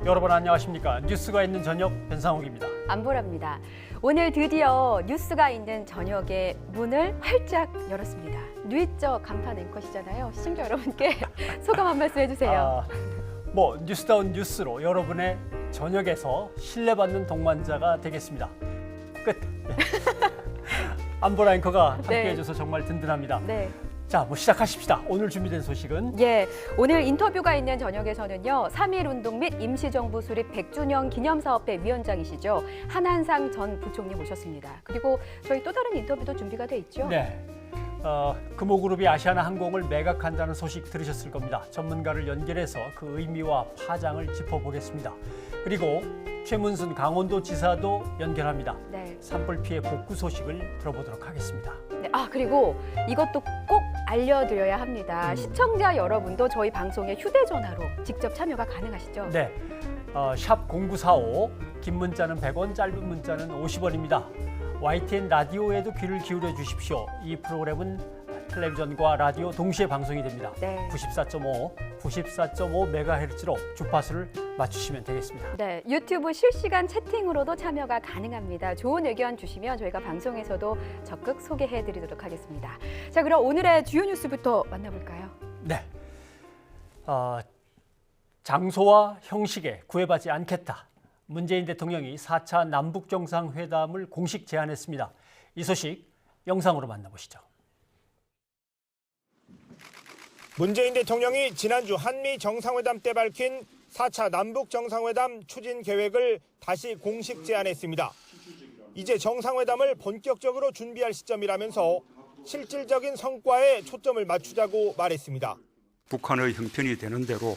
여러분 안녕하십니까? 뉴스가 있는 저녁 변상욱입니다. 안보라입니다. 오늘 드디어 뉴스가 있는 저녁의 문을 활짝 열었습니다. 뉴이저 간판 앵커시잖아요. 시청자 여러분께 소감 한 말씀 해주세요. 뉴스다운 뉴스로 여러분의 저녁에서 신뢰받는 동반자가 되겠습니다. 끝. 안보라 앵커가 함께해줘서 정말 든든합니다. 네. 자, 시작하십시다. 오늘 준비된 소식은? 예, 오늘 인터뷰가 있는 저녁에서는요. 3.1운동 및 임시정부 수립 100주년 기념사업회 위원장이시죠. 한한상 전 부총리 모셨습니다. 그리고 저희 또 다른 인터뷰도 준비가 돼 있죠. 네. 금호그룹이 아시아나항공을 매각한다는 소식 들으셨을 겁니다. 전문가를 연결해서 그 의미와 파장을 짚어보겠습니다. 그리고 최문순 강원도지사도 연결합니다. 네. 산불 피해 복구 소식을 들어보도록 하겠습니다. 네, 그리고 이것도 꼭 알려드려야 합니다. 시청자 여러분도 저희 방송에 휴대전화로 직접 참여가 가능하시죠? 네, 샵 0945, 긴 문자는 100원, 짧은 문자는 50원입니다. YTN 라디오에도 귀를 기울여 주십시오. 이 프로그램은 텔레비전과 라디오 동시에 방송이 됩니다. 네. 94.5MHz로 주파수를 맞추시면 되겠습니다. 네, 유튜브 실시간 채팅으로도 참여가 가능합니다. 좋은 의견 주시면 저희가 방송에서도 적극 소개해드리도록 하겠습니다. 자, 그럼 오늘의 주요 뉴스부터 만나볼까요? 네, 장소와 형식에 구애받지 않겠다. 문재인 대통령이 4차 남북정상회담을 공식 제안했습니다. 이 소식 영상으로 만나보시죠. 문재인 대통령이 지난주 한미 정상회담 때 밝힌 4차 남북정상회담 추진 계획을 다시 공식 제안했습니다. 이제 정상회담을 본격적으로 준비할 시점이라면서 실질적인 성과에 초점을 맞추자고 말했습니다. 북한의 형편이 되는 대로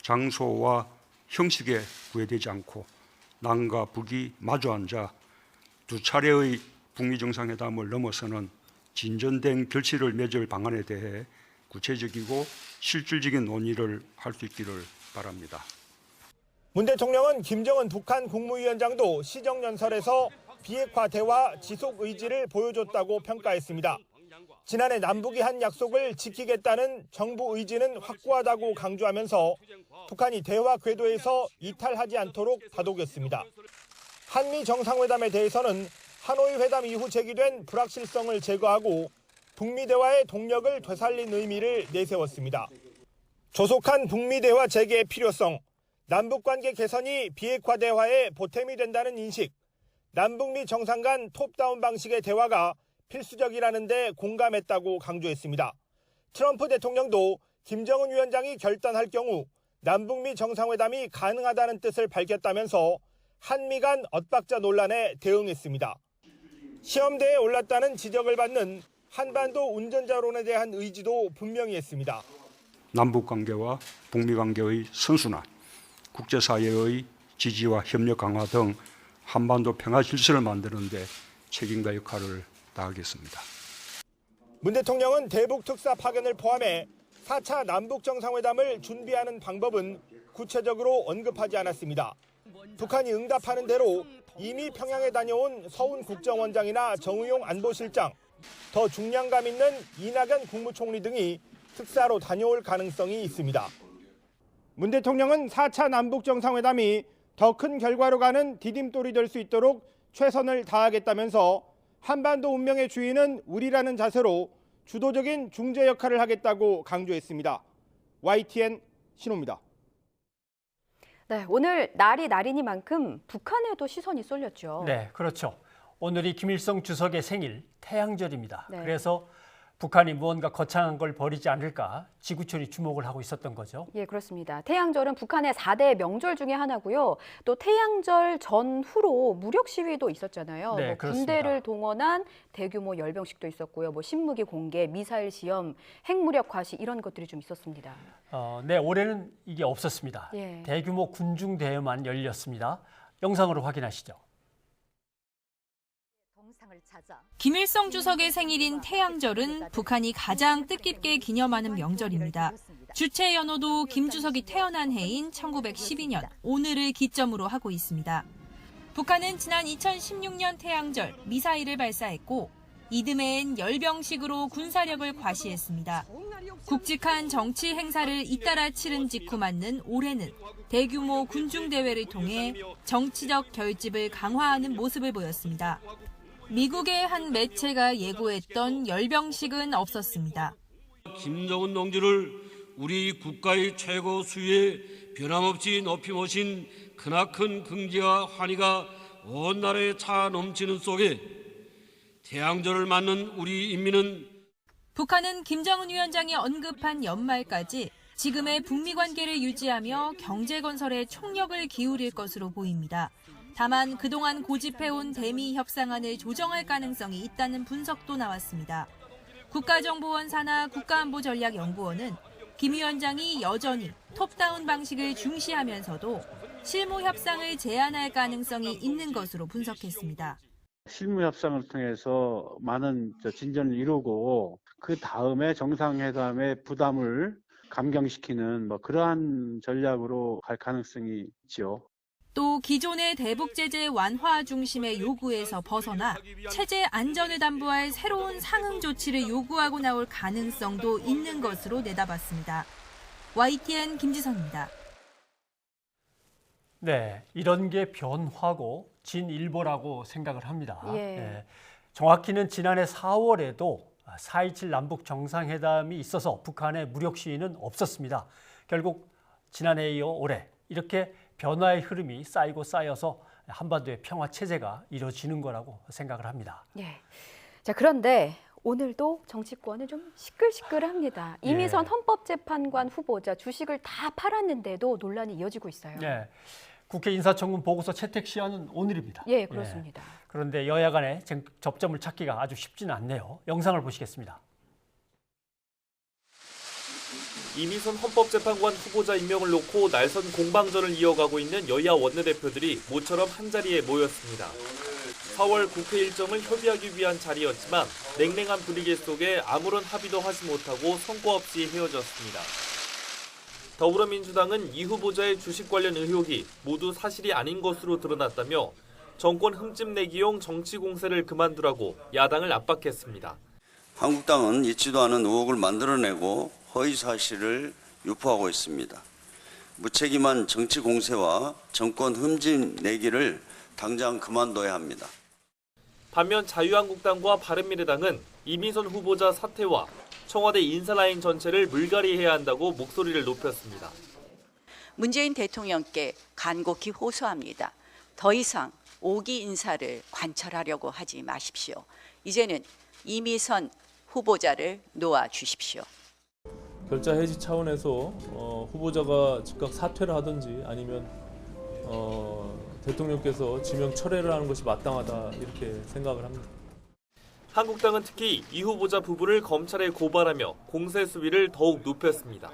장소와 형식에 구애되지 않고 남과 북이 마주 앉아 두 차례의 북미 정상회담을 넘어서는 진전된 결실을 맺을 방안에 대해 구체적이고 실질적인 논의를 할 수 있기를 바랍니다. 문 대통령은 김정은 북한 국무위원장도 시정연설에서 비핵화 대화 지속 의지를 보여줬다고 평가했습니다. 지난해 남북이 한 약속을 지키겠다는 정부 의지는 확고하다고 강조하면서 북한이 대화 궤도에서 이탈하지 않도록 다독였습니다. 한미 정상회담에 대해서는 하노이 회담 이후 제기된 불확실성을 제거하고 북미 대화의 동력을 되살린 의미를 내세웠습니다. 조속한 북미 대화 재개의 필요성, 남북관계 개선이 비핵화 대화의 보탬이 된다는 인식, 남북미 정상 간 톱다운 방식의 대화가 필수적이라는 데 공감했다고 강조했습니다. 트럼프 대통령도 김정은 위원장이 결단할 경우 남북미 정상회담이 가능하다는 뜻을 밝혔다면서 한미 간 엇박자 논란에 대응했습니다. 시험대에 올랐다는 지적을 받는 한반도 운전자론에 대한 의지도 분명히 했습니다. 남북관계와 북미관계의 선순환, 국제사회의 지지와 협력 강화 등 한반도 평화 질서를 만드는 데 책임과 역할을 다하겠습니다. 문 대통령은 대북 특사 파견을 포함해 4차 남북정상회담을 준비하는 방법은 구체적으로 언급하지 않았습니다. 북한이 응답하는 대로 이미 평양에 다녀온 서훈 국정원장이나 정의용 안보실장, 더 중량감 있는 이낙연 국무총리 등이 특사로 다녀올 가능성이 있습니다. 문 대통령은 4차 남북정상회담이 더 큰 결과로 가는 디딤돌이 될 수 있도록 최선을 다하겠다면서 한반도 운명의 주인은 우리라는 자세로 주도적인 중재 역할을 하겠다고 강조했습니다. YTN 신호입니다. 네, 오늘 날이 날이니만큼 북한에도 시선이 쏠렸죠. 네, 그렇죠. 오늘이 김일성 주석의 생일 태양절입니다. 네. 그래서 북한이 무언가 거창한 걸 벌이지 않을까 지구촌이 주목을 하고 있었던 거죠. 예, 그렇습니다. 태양절은 북한의 4대 명절 중에 하나고요. 또 태양절 전후로 무력 시위도 있었잖아요. 네, 군대를 동원한 대규모 열병식도 있었고요. 신무기 공개, 미사일 시험, 핵무력 과시 이런 것들이 좀 있었습니다. 네, 올해는 이게 없었습니다. 예. 대규모 군중 대회만 열렸습니다. 영상으로 확인하시죠. 김일성 주석의 생일인 태양절은 북한이 가장 뜻깊게 기념하는 명절입니다. 주체 연호도 김 주석이 태어난 해인 1912년 오늘을 기점으로 하고 있습니다. 북한은 지난 2016년 태양절 미사일을 발사했고 이듬해엔 열병식으로 군사력을 과시했습니다. 굵직한 정치 행사를 잇따라 치른 직후 맞는 올해는 대규모 군중대회를 통해 정치적 결집을 강화하는 모습을 보였습니다. 미국의 한 매체가 예고했던 열병식은 없었습니다. 김정은 동지를 우리 국가의 최고 수위에 변함없이 높이 모신 크나큰 긍지와 환희가 온 나라에 차 넘치는 속에 태양절을 맞는 우리 인민은 북한은 김정은 위원장이 언급한 연말까지 지금의 북미 관계를 유지하며 경제 건설에 총력을 기울일 것으로 보입니다. 다만 그동안 고집해온 대미 협상안을 조정할 가능성이 있다는 분석도 나왔습니다. 국가정보원 산하 국가안보전략연구원은 김 위원장이 여전히 톱다운 방식을 중시하면서도 실무 협상을 제안할 가능성이 있는 것으로 분석했습니다. 실무 협상을 통해서 많은 진전을 이루고 그 다음에 정상회담의 부담을 감경시키는 그러한 전략으로 갈 가능성이 있죠. 또 기존의 대북 제재 완화 중심의 요구에서 벗어나 체제 안전을 담보할 새로운 상응 조치를 요구하고 나올 가능성도 있는 것으로 내다봤습니다. YTN 김지선입니다. 네, 이런 게 변화고 진일보라고 생각을 합니다. 예. 정확히는 지난해 4월에도 4.27 남북 정상회담이 있어서 북한의 무력 시위는 없었습니다. 결국 지난해에 이어 올해 이렇게 변화의 흐름이 쌓이고 쌓여서 한반도의 평화 체제가 이루어지는 거라고 생각을 합니다. 예. 자, 그런데 오늘도 정치권은 좀 시끌시끌합니다. 이미선 헌법재판관 후보자 주식을 다 팔았는데도 논란이 이어지고 있어요. 네, 국회 인사청문 보고서 채택 시한은 오늘입니다. 예, 그렇습니다. 그런데 여야 간에 접점을 찾기가 아주 쉽지는 않네요. 영상을 보시겠습니다. 이미선 헌법재판관 후보자 임명을 놓고 날선 공방전을 이어가고 있는 여야 원내대표들이 모처럼 한자리에 모였습니다. 4월 국회 일정을 협의하기 위한 자리였지만 냉랭한 분위기 속에 아무런 합의도 하지 못하고 성과 없이 헤어졌습니다. 더불어민주당은 이 후보자의 주식 관련 의혹이 모두 사실이 아닌 것으로 드러났다며 정권 흠집내기용 정치 공세를 그만두라고 야당을 압박했습니다. 한국당은 있지도 않은 의혹을 만들어내고 허위 사실을 유포하고 있습니다. 무책임한 정치 공세와 정권 흠집내기를 당장 그만둬야 합니다. 반면 자유한국당과 바른미래당은 이미선 후보자 사퇴와 청와대 인사라인 전체를 물갈이해야 한다고 목소리를 높였습니다. 문재인 대통령께 간곡히 호소합니다. 더 이상 5기 인사를 관철하려고 하지 마십시오. 이제는 이미선 후보자를 놓아 주십시오. 결자 해지 차원에서 후보자가 즉각 사퇴를 하든지 아니면 대통령께서 지명 철회를 하는 것이 마땅하다 이렇게 생각을 합니다. 한국당은 특히 이 후보자 부부를 검찰에 고발하며 공세 수위를 더욱 높였습니다.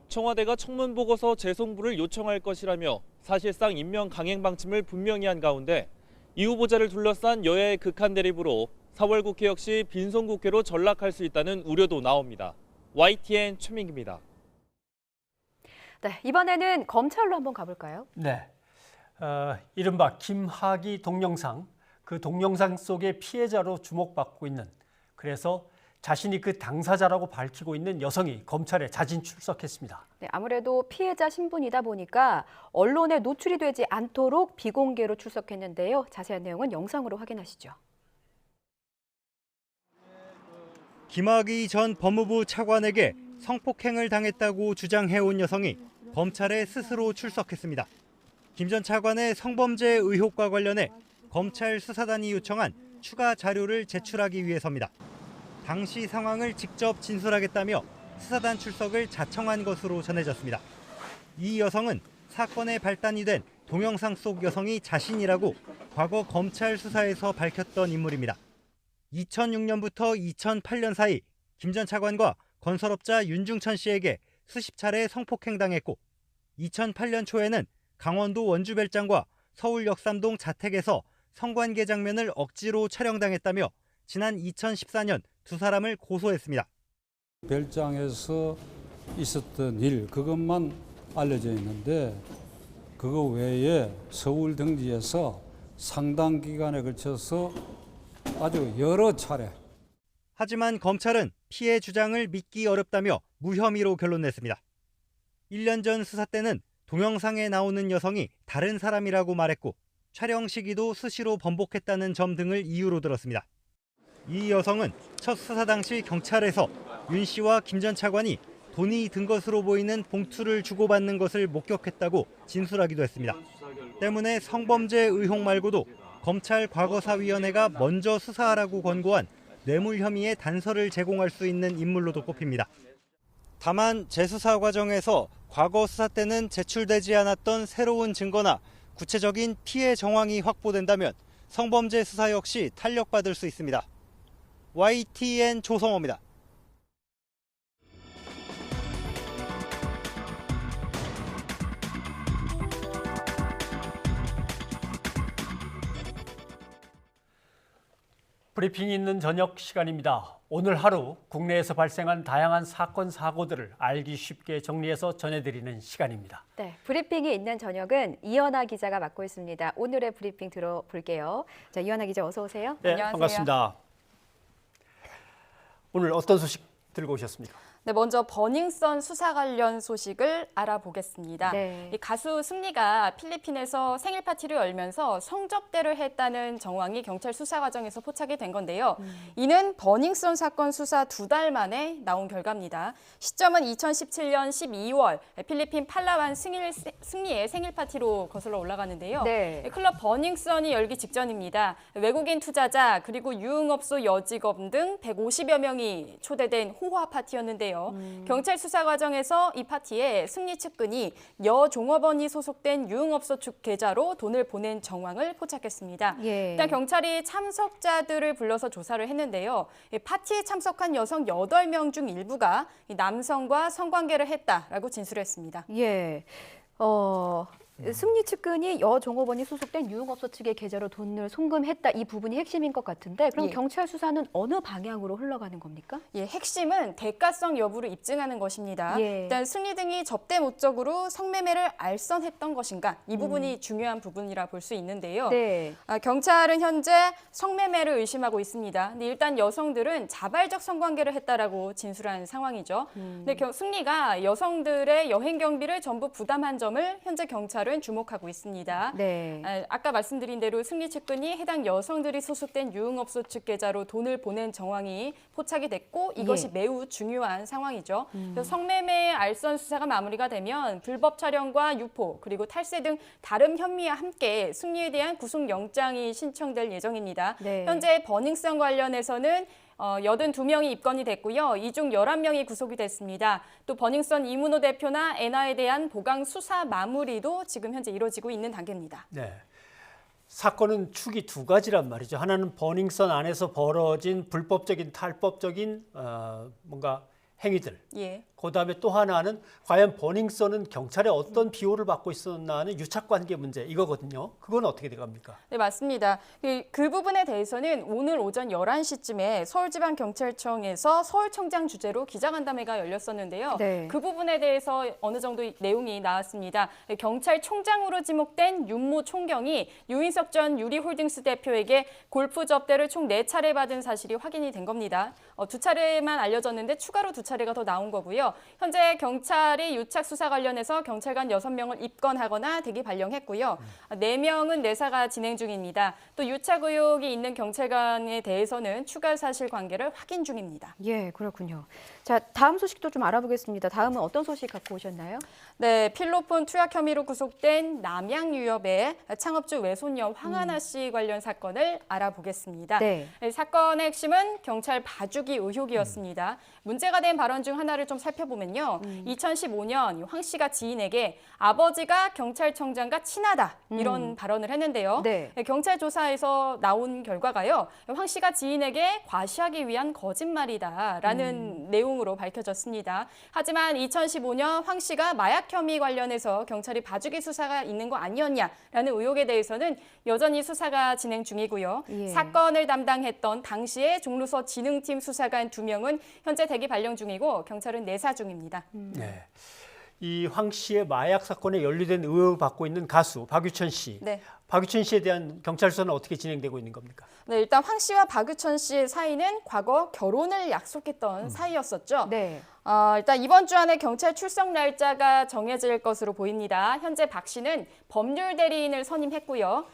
청와대가 청문 보고서 재송부를 요청할 것이라며 사실상 임명 강행 방침을 분명히 한 가운데 이 후보자를 둘러싼 여야의 극한 대립으로 4월 국회 역시 빈손 국회로 전락할 수 있다는 우려도 나옵니다. YTN 최민기입니다. 네, 이번에는 검찰로 한번 가볼까요? 네, 이른바 김학의 동영상, 그 동영상 속의 피해자로 주목받고 있는, 그래서 자신이 그 당사자라고 밝히고 있는 여성이 검찰에 자진 출석했습니다. 네, 아무래도 피해자 신분이다 보니까 언론에 노출이 되지 않도록 비공개로 출석했는데요. 자세한 내용은 영상으로 확인하시죠. 김학의 전 법무부 차관에게 성폭행을 당했다고 주장해온 여성이 검찰에 스스로 출석했습니다. 김 전 차관의 성범죄 의혹과 관련해 검찰 수사단이 요청한 추가 자료를 제출하기 위해서입니다. 당시 상황을 직접 진술하겠다며 수사단 출석을 자청한 것으로 전해졌습니다. 이 여성은 사건의 발단이 된 동영상 속 여성이 자신이라고 과거 검찰 수사에서 밝혔던 인물입니다. 2006년부터 2008년 사이 김 전 차관과 건설업자 윤중천 씨에게 수십 차례 성폭행당했고 2008년 초에는 강원도 원주별장과 서울 역삼동 자택에서 성관계 장면을 억지로 촬영당했다며 지난 2014년 두 사람을 고소했습니다. 별장에서 있었던 일 그것만 알려져 있는데 그거 외에 서울 등지에서 상당 기간에 걸쳐서 아주 여러 차례. 하지만 검찰은 피해 주장을 믿기 어렵다며 무혐의로 결론냈습니다. 1년 전 수사 때는 동영상에 나오는 여성이 다른 사람이라고 말했고 촬영 시기도 수시로 번복했다는 점 등을 이유로 들었습니다. 이 여성은 첫 수사 당시 경찰에서 윤 씨와 김 전 차관이 돈이 든 것으로 보이는 봉투를 주고받는 것을 목격했다고 진술하기도 했습니다. 때문에 성범죄 의혹 말고도 검찰 과거사위원회가 먼저 수사하라고 권고한 뇌물 혐의의 단서를 제공할 수 있는 인물로도 꼽힙니다. 다만 재수사 과정에서 과거 수사 때는 제출되지 않았던 새로운 증거나 구체적인 피해 정황이 확보된다면 성범죄 수사 역시 탄력받을 수 있습니다. YTN 조성호입니다. 브리핑이 있는 저녁 시간입니다. 오늘 하루 국내에서 발생한 다양한 사건, 사고들을 알기 쉽게 정리해서 전해드리는 시간입니다. 네, 브리핑이 있는 저녁은 이현아 기자가 맡고 있습니다. 오늘의 브리핑 들어볼게요. 자, 이현아 기자 어서 오세요. 네, 안녕하세요. 반갑습니다. 오늘 어떤 소식 들고 오셨습니까? 네, 먼저 버닝썬 수사 관련 소식을 알아보겠습니다. 네. 이 가수 승리가 필리핀에서 생일 파티를 열면서 성접대를 했다는 정황이 경찰 수사 과정에서 포착이 된 건데요. 이는 버닝썬 사건 수사 2달 만에 나온 결과입니다. 시점은 2017년 12월 필리핀 팔라완 승리의 생일 파티로 거슬러 올라가는데요. 네. 클럽 버닝썬이 열기 직전입니다. 외국인 투자자 그리고 유흥업소 여직원 등 150여 명이 초대된 호화 파티였는데요. 경찰 수사 과정에서 이 파티에 승리 측근이 여종업원이 소속된 유흥업소 측 계좌로 돈을 보낸 정황을 포착했습니다. 예. 일단 경찰이 참석자들을 불러서 조사를 했는데요. 이 파티에 참석한 여성 8명 중 일부가 이 남성과 성관계를 했다라고 진술했습니다. 예. 승리 측근이 여종업원이 소속된 유흥업소 측의 계좌로 돈을 송금했다. 이 부분이 핵심인 것 같은데 그럼 예. 경찰 수사는 어느 방향으로 흘러가는 겁니까? 예, 핵심은 대가성 여부를 입증하는 것입니다. 예. 일단 승리 등이 접대 목적으로 성매매를 알선했던 것인가 이 부분이 중요한 부분이라 볼 수 있는데요. 네. 경찰은 현재 성매매를 의심하고 있습니다. 근데 일단 여성들은 자발적 성관계를 했다라고 진술한 상황이죠. 근데 승리가 여성들의 여행 경비를 전부 부담한 점을 현재 경찰은 주목하고 있습니다. 네. 아까 말씀드린 대로 승리 측근이 해당 여성들이 소속된 유흥업소 측 계좌로 돈을 보낸 정황이 포착이 됐고 이것이 예. 매우 중요한 상황이죠. 그래서 성매매 알선 수사가 마무리가 되면 불법 촬영과 유포 그리고 탈세 등 다른 혐의와 함께 승리에 대한 구속영장이 신청될 예정입니다. 네. 현재 버닝썬 관련해서는 82명이 입건이 됐고요. 이 중 11명이 구속이 됐습니다. 또 버닝썬 이문호 대표나 엔하에 대한 보강 수사 마무리도 지금 현재 이루어지고 있는 단계입니다. 네. 사건은 축이 두 가지란 말이죠. 하나는 버닝썬 안에서 벌어진 불법적인 탈법적인 뭔가 행위들. 예. 그다음에 또 하나는 과연 버닝썬은 경찰에 어떤 비호를 받고 있었나 하는 유착관계 문제 이거거든요. 그건 어떻게 돼갑니까? 네, 맞습니다. 그 부분에 대해서는 오늘 오전 11시쯤에 서울지방경찰청에서 서울청장 주재로 기자간담회가 열렸었는데요. 네. 그 부분에 대해서 어느 정도 내용이 나왔습니다. 경찰총장으로 지목된 윤모 총경이 유인석 전 유리홀딩스 대표에게 골프 접대를 총 4차례 받은 사실이 확인이 된 겁니다. 2차례만 알려졌는데 추가로 2차례가 더 나온 거고요. 현재 경찰이 유착 수사 관련해서 경찰관 6명을 입건하거나 대기 발령했고요. 4명은 내사가 진행 중입니다. 또 유착 의혹이 있는 경찰관에 대해서는 추가 사실관계를 확인 중입니다. 예, 그렇군요. 자, 다음 소식도 좀 알아보겠습니다. 다음은 어떤 소식 갖고 오셨나요? 네, 필로폰 투약 혐의로 구속된 남양유업의 창업주 외손녀 황하나 씨 관련 사건을 알아보겠습니다. 네. 사건의 핵심은 경찰 봐주기 의혹이었습니다. 문제가 된 발언 중 하나를 좀 살펴보면요. 2015년 황 씨가 지인에게 아버지가 경찰청장과 친하다 이런 발언을 했는데요. 네. 경찰 조사에서 나온 결과가요. 황 씨가 지인에게 과시하기 위한 거짓말이다라는 내용으로 밝혀졌습니다. 하지만 2015년 황 씨가 마약 혐의 관련해서 경찰이 봐주기 수사가 있는 거 아니었냐라는 의혹에 대해서는 여전히 수사가 진행 중이고요. 예. 사건을 담당했던 당시의 종로서 진흥팀 수사관 2명은 현재 대기 발령 중이고 경찰은 내사 중입니다. 네. 이 황 씨의 마약 사건에 연루된 의혹을 받고 있는 가수 박유천 씨. 네. 박유천 씨에 대한 경찰 수사는 어떻게 진행되고 있는 겁니까? 네, 일단 황 씨와 박유천 씨의 사이는 과거 결혼을 약속했던 사이였었죠. 네. 일단 이번 주 안에 경찰 출석 날짜가 정해질 것으로 보입니다. 현재 박 씨는 법률 대리인을 선임했고요.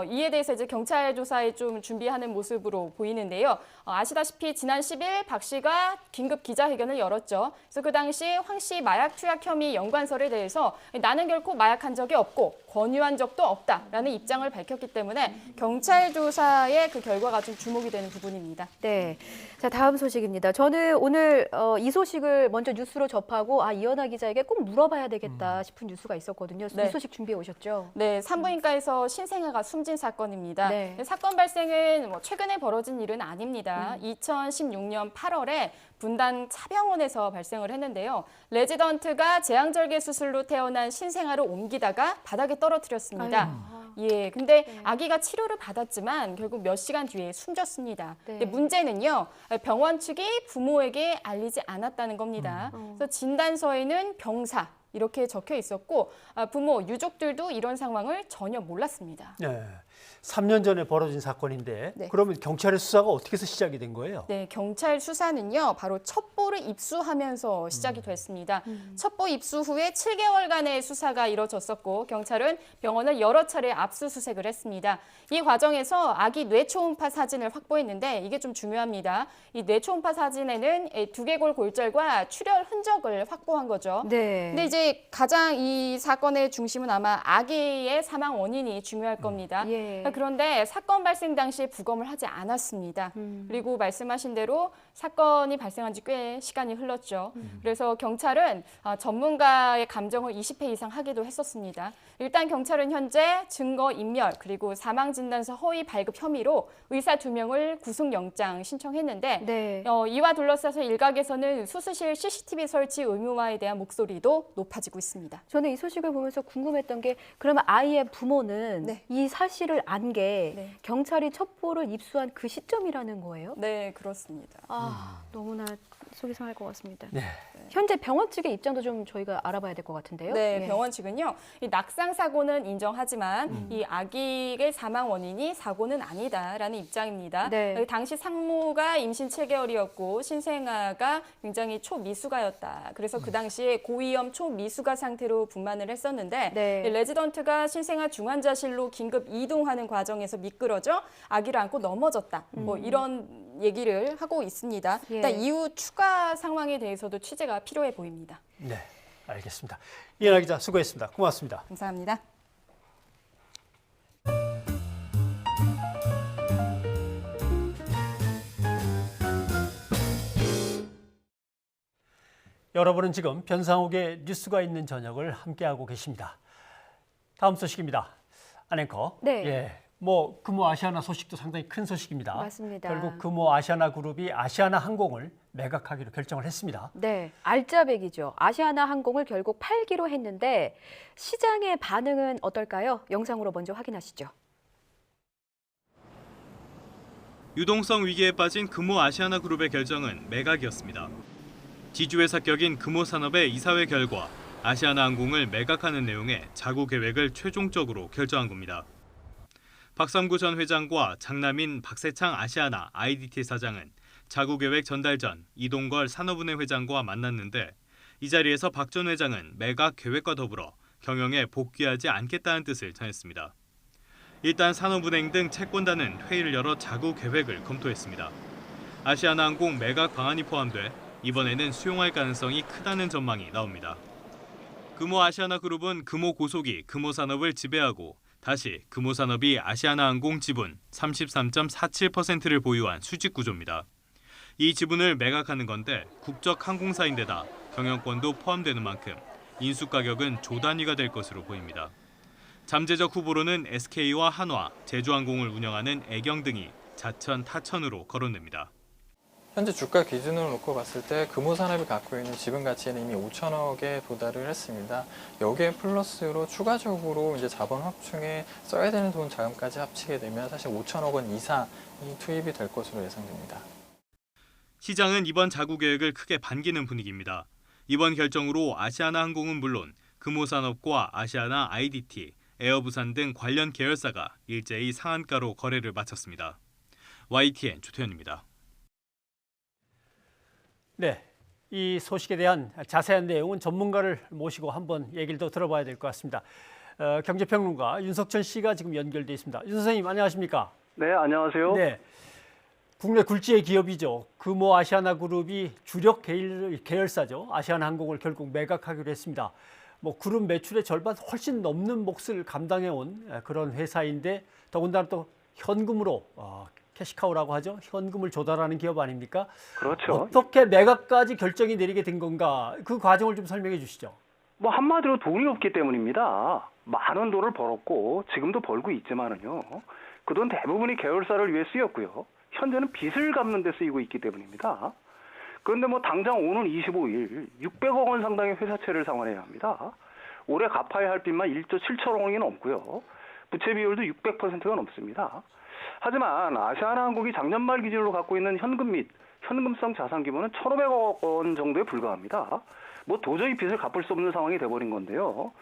이에 대해서 이제 경찰 조사에 좀 준비하는 모습으로 보이는데요. 아시다시피 지난 10일 박 씨가 긴급 기자회견을 열었죠. 그래서 그 당시 황 씨 마약 투약 혐의 연관설에 대해서 나는 결코 마약한 적이 없고 권유한 적도 없다라는 입장을 밝혔기 때문에 경찰 조사의 그 결과가 좀 주목이 되는 부분입니다. 네. 자, 다음 소식입니다. 저는 오늘 이 소식을 먼저 뉴스로 접하고 이현아 기자에게 꼭 물어봐야 되겠다 싶은 뉴스가 있었거든요. 네. 이 소식 준비해 오셨죠? 네, 산부인과에서 신생아가 숨진 사건입니다. 네. 사건 발생은 최근에 벌어진 일은 아닙니다. 2016년 8월에 분당 차병원에서 발생을 했는데요. 레지던트가 제왕절개 수술로 태어난 신생아를 옮기다가 바닥에 떨어뜨렸습니다. 예, 근데 아기가 치료를 받았지만 결국 몇 시간 뒤에 숨졌습니다. 근데 문제는요, 병원 측이 부모에게 알리지 않았다는 겁니다. 그래서 진단서에는 병사 이렇게 적혀 있었고 부모, 유족들도 이런 상황을 전혀 몰랐습니다. 네. 3년 전에 벌어진 사건인데 네. 그러면 경찰의 수사가 어떻게 해서 시작이 된 거예요? 네, 경찰 수사는요, 바로 첩보를 입수하면서 시작이 됐습니다. 첩보 입수 후에 7개월간의 수사가 이뤄졌었고 경찰은 병원을 여러 차례 압수수색을 했습니다. 이 과정에서 아기 뇌초음파 사진을 확보했는데 이게 좀 중요합니다. 이 뇌초음파 사진에는 두개골 골절과 출혈 흔적을 확보한 거죠. 네. 근데 이제 가장 이 사건의 중심은 아마 아기의 사망 원인이 중요할 겁니다. 예. 그런데 사건 발생 당시에 부검을 하지 않았습니다. 그리고 말씀하신 대로 사건이 발생한 지 꽤 시간이 흘렀죠. 그래서 경찰은 전문가의 감정을 20회 이상 하기도 했었습니다. 일단 경찰은 현재 증거 인멸 그리고 사망진단서 허위 발급 혐의로 의사 2명을 구속영장 신청했는데 네. 이와 둘러싸서 일각에서는 수술실 CCTV 설치 의무화에 대한 목소리도 높아지고 있습니다. 저는 이 소식을 보면서 궁금했던 게 그러면 아이의 부모는 네. 이 사실을 안 게 네. 경찰이 첩보를 입수한 그 시점이라는 거예요? 네, 그렇습니다. 너무나 속이 상할 것 같습니다. 네. 현재 병원 측의 입장도 좀 저희가 알아봐야 될 것 같은데요. 네, 예. 병원 측은요. 이 낙상 사고는 인정하지만 이 아기의 사망 원인이 사고는 아니다라는 입장입니다. 네. 당시 상모가 임신 7개월이었고 신생아가 굉장히 초미수가였다. 그래서 그 당시에 고위험 초미수가 상태로 분만을 했었는데 네. 이 레지던트가 신생아 중환자실로 긴급 이동하는 과정에서 미끄러져 아기를 안고 넘어졌다. 뭐 이런 얘기를 하고 있습니다. 예. 일단 이후 추가 상황에 대해서도 취재가 필요해 보입니다. 네, 알겠습니다. 이현아 기자 수고했습니다. 고맙습니다. 감사합니다. 여러분은 지금 변상욱의 뉴스가 있는 저녁을 함께하고 계십니다. 다음 소식입니다. 안앵커. 네. 예. 금호 아시아나 소식도 상당히 큰 소식입니다. 맞습니다. 결국 금호 아시아나 그룹이 아시아나 항공을 매각하기로 결정을 했습니다. 네, 알짜배기죠. 아시아나 항공을 결국 팔기로 했는데 시장의 반응은 어떨까요? 영상으로 먼저 확인하시죠. 유동성 위기에 빠진 금호 아시아나 그룹의 결정은 매각이었습니다. 지주회사 격인 금호산업의 이사회 결과 아시아나 항공을 매각하는 내용의 자구 계획을 최종적으로 결정한 겁니다. 박삼구 전 회장과 장남인 박세창 아시아나 IDT 사장은 자구 계획 전달 전 이동걸 산업은행 회장과 만났는데 이 자리에서 박 전 회장은 매각 계획과 더불어 경영에 복귀하지 않겠다는 뜻을 전했습니다. 일단 산업은행 등 채권단은 회의를 열어 자구 계획을 검토했습니다. 아시아나 항공 매각 방안이 포함돼 이번에는 수용할 가능성이 크다는 전망이 나옵니다. 금호 아시아나 그룹은 금호 고속이 금호산업을 지배하고 다시 금호산업이 아시아나항공 지분 33.47%를 보유한 수직 구조입니다. 이 지분을 매각하는 건데 국적 항공사인데다 경영권도 포함되는 만큼 인수 가격은 조 단위가 될 것으로 보입니다. 잠재적 후보로는 SK와 한화, 제주항공을 운영하는 애경 등이 자천, 타천으로 거론됩니다. 현재 주가 기준으로 놓고 봤을 때 금호산업이 갖고 있는 지분 가치는 이미 5천억에 도달을 했습니다. 여기에 플러스로 추가적으로 이제 자본 확충에 써야 되는 돈 자금까지 합치게 되면 사실 5천억 원 이상이 투입이 될 것으로 예상됩니다. 시장은 이번 자구 계획을 크게 반기는 분위기입니다. 이번 결정으로 아시아나항공은 물론 금호산업과 아시아나 IDT, 에어부산 등 관련 계열사가 일제히 상한가로 거래를 마쳤습니다. YTN 조태현입니다. 네, 이 소식에 대한 자세한 내용은 전문가를 모시고 한번 얘기를 더 들어봐야 될 것 같습니다. 경제평론가 윤석천 씨가 지금 연결돼 있습니다. 윤 선생님 안녕하십니까? 네, 안녕하세요. 네, 국내 굴지의 기업이죠. 금호 아시아나그룹이 주력 계열사죠. 아시아나항공을 결국 매각하기로 했습니다. 뭐 그룹 매출의 절반 훨씬 넘는 몫을 감당해온 그런 회사인데 더군다나 또 현금으로 캐시카우라고 하죠. 현금을 조달하는 기업 아닙니까? 그렇죠. 어떻게 매각까지 결정이 내리게 된 건가? 그 과정을 좀 설명해 주시죠. 뭐 한마디로 돈이 없기 때문입니다. 많은 돈을 벌었고 지금도 벌고 있지만은요. 그 돈 대부분이 계열사를 위해 쓰였고요. 현재는 빚을 갚는 데 쓰이고 있기 때문입니다. 그런데 뭐 당장 오는 25일 600억 원 상당의 회사채를 상환해야 합니다. 올해 갚아야 할 빚만 1조 7천억 원이 넘고요. 부채 비율도 600%가 넘습니다. 하지만 아시아나항공이 작년 말 기준으로 갖고 있는 현금 및 현금성 자산 규모는 1,500억 원 정도에 불과합니다. 뭐 도저히 빚을 갚을 수 없는 상황이 돼버린 건데요.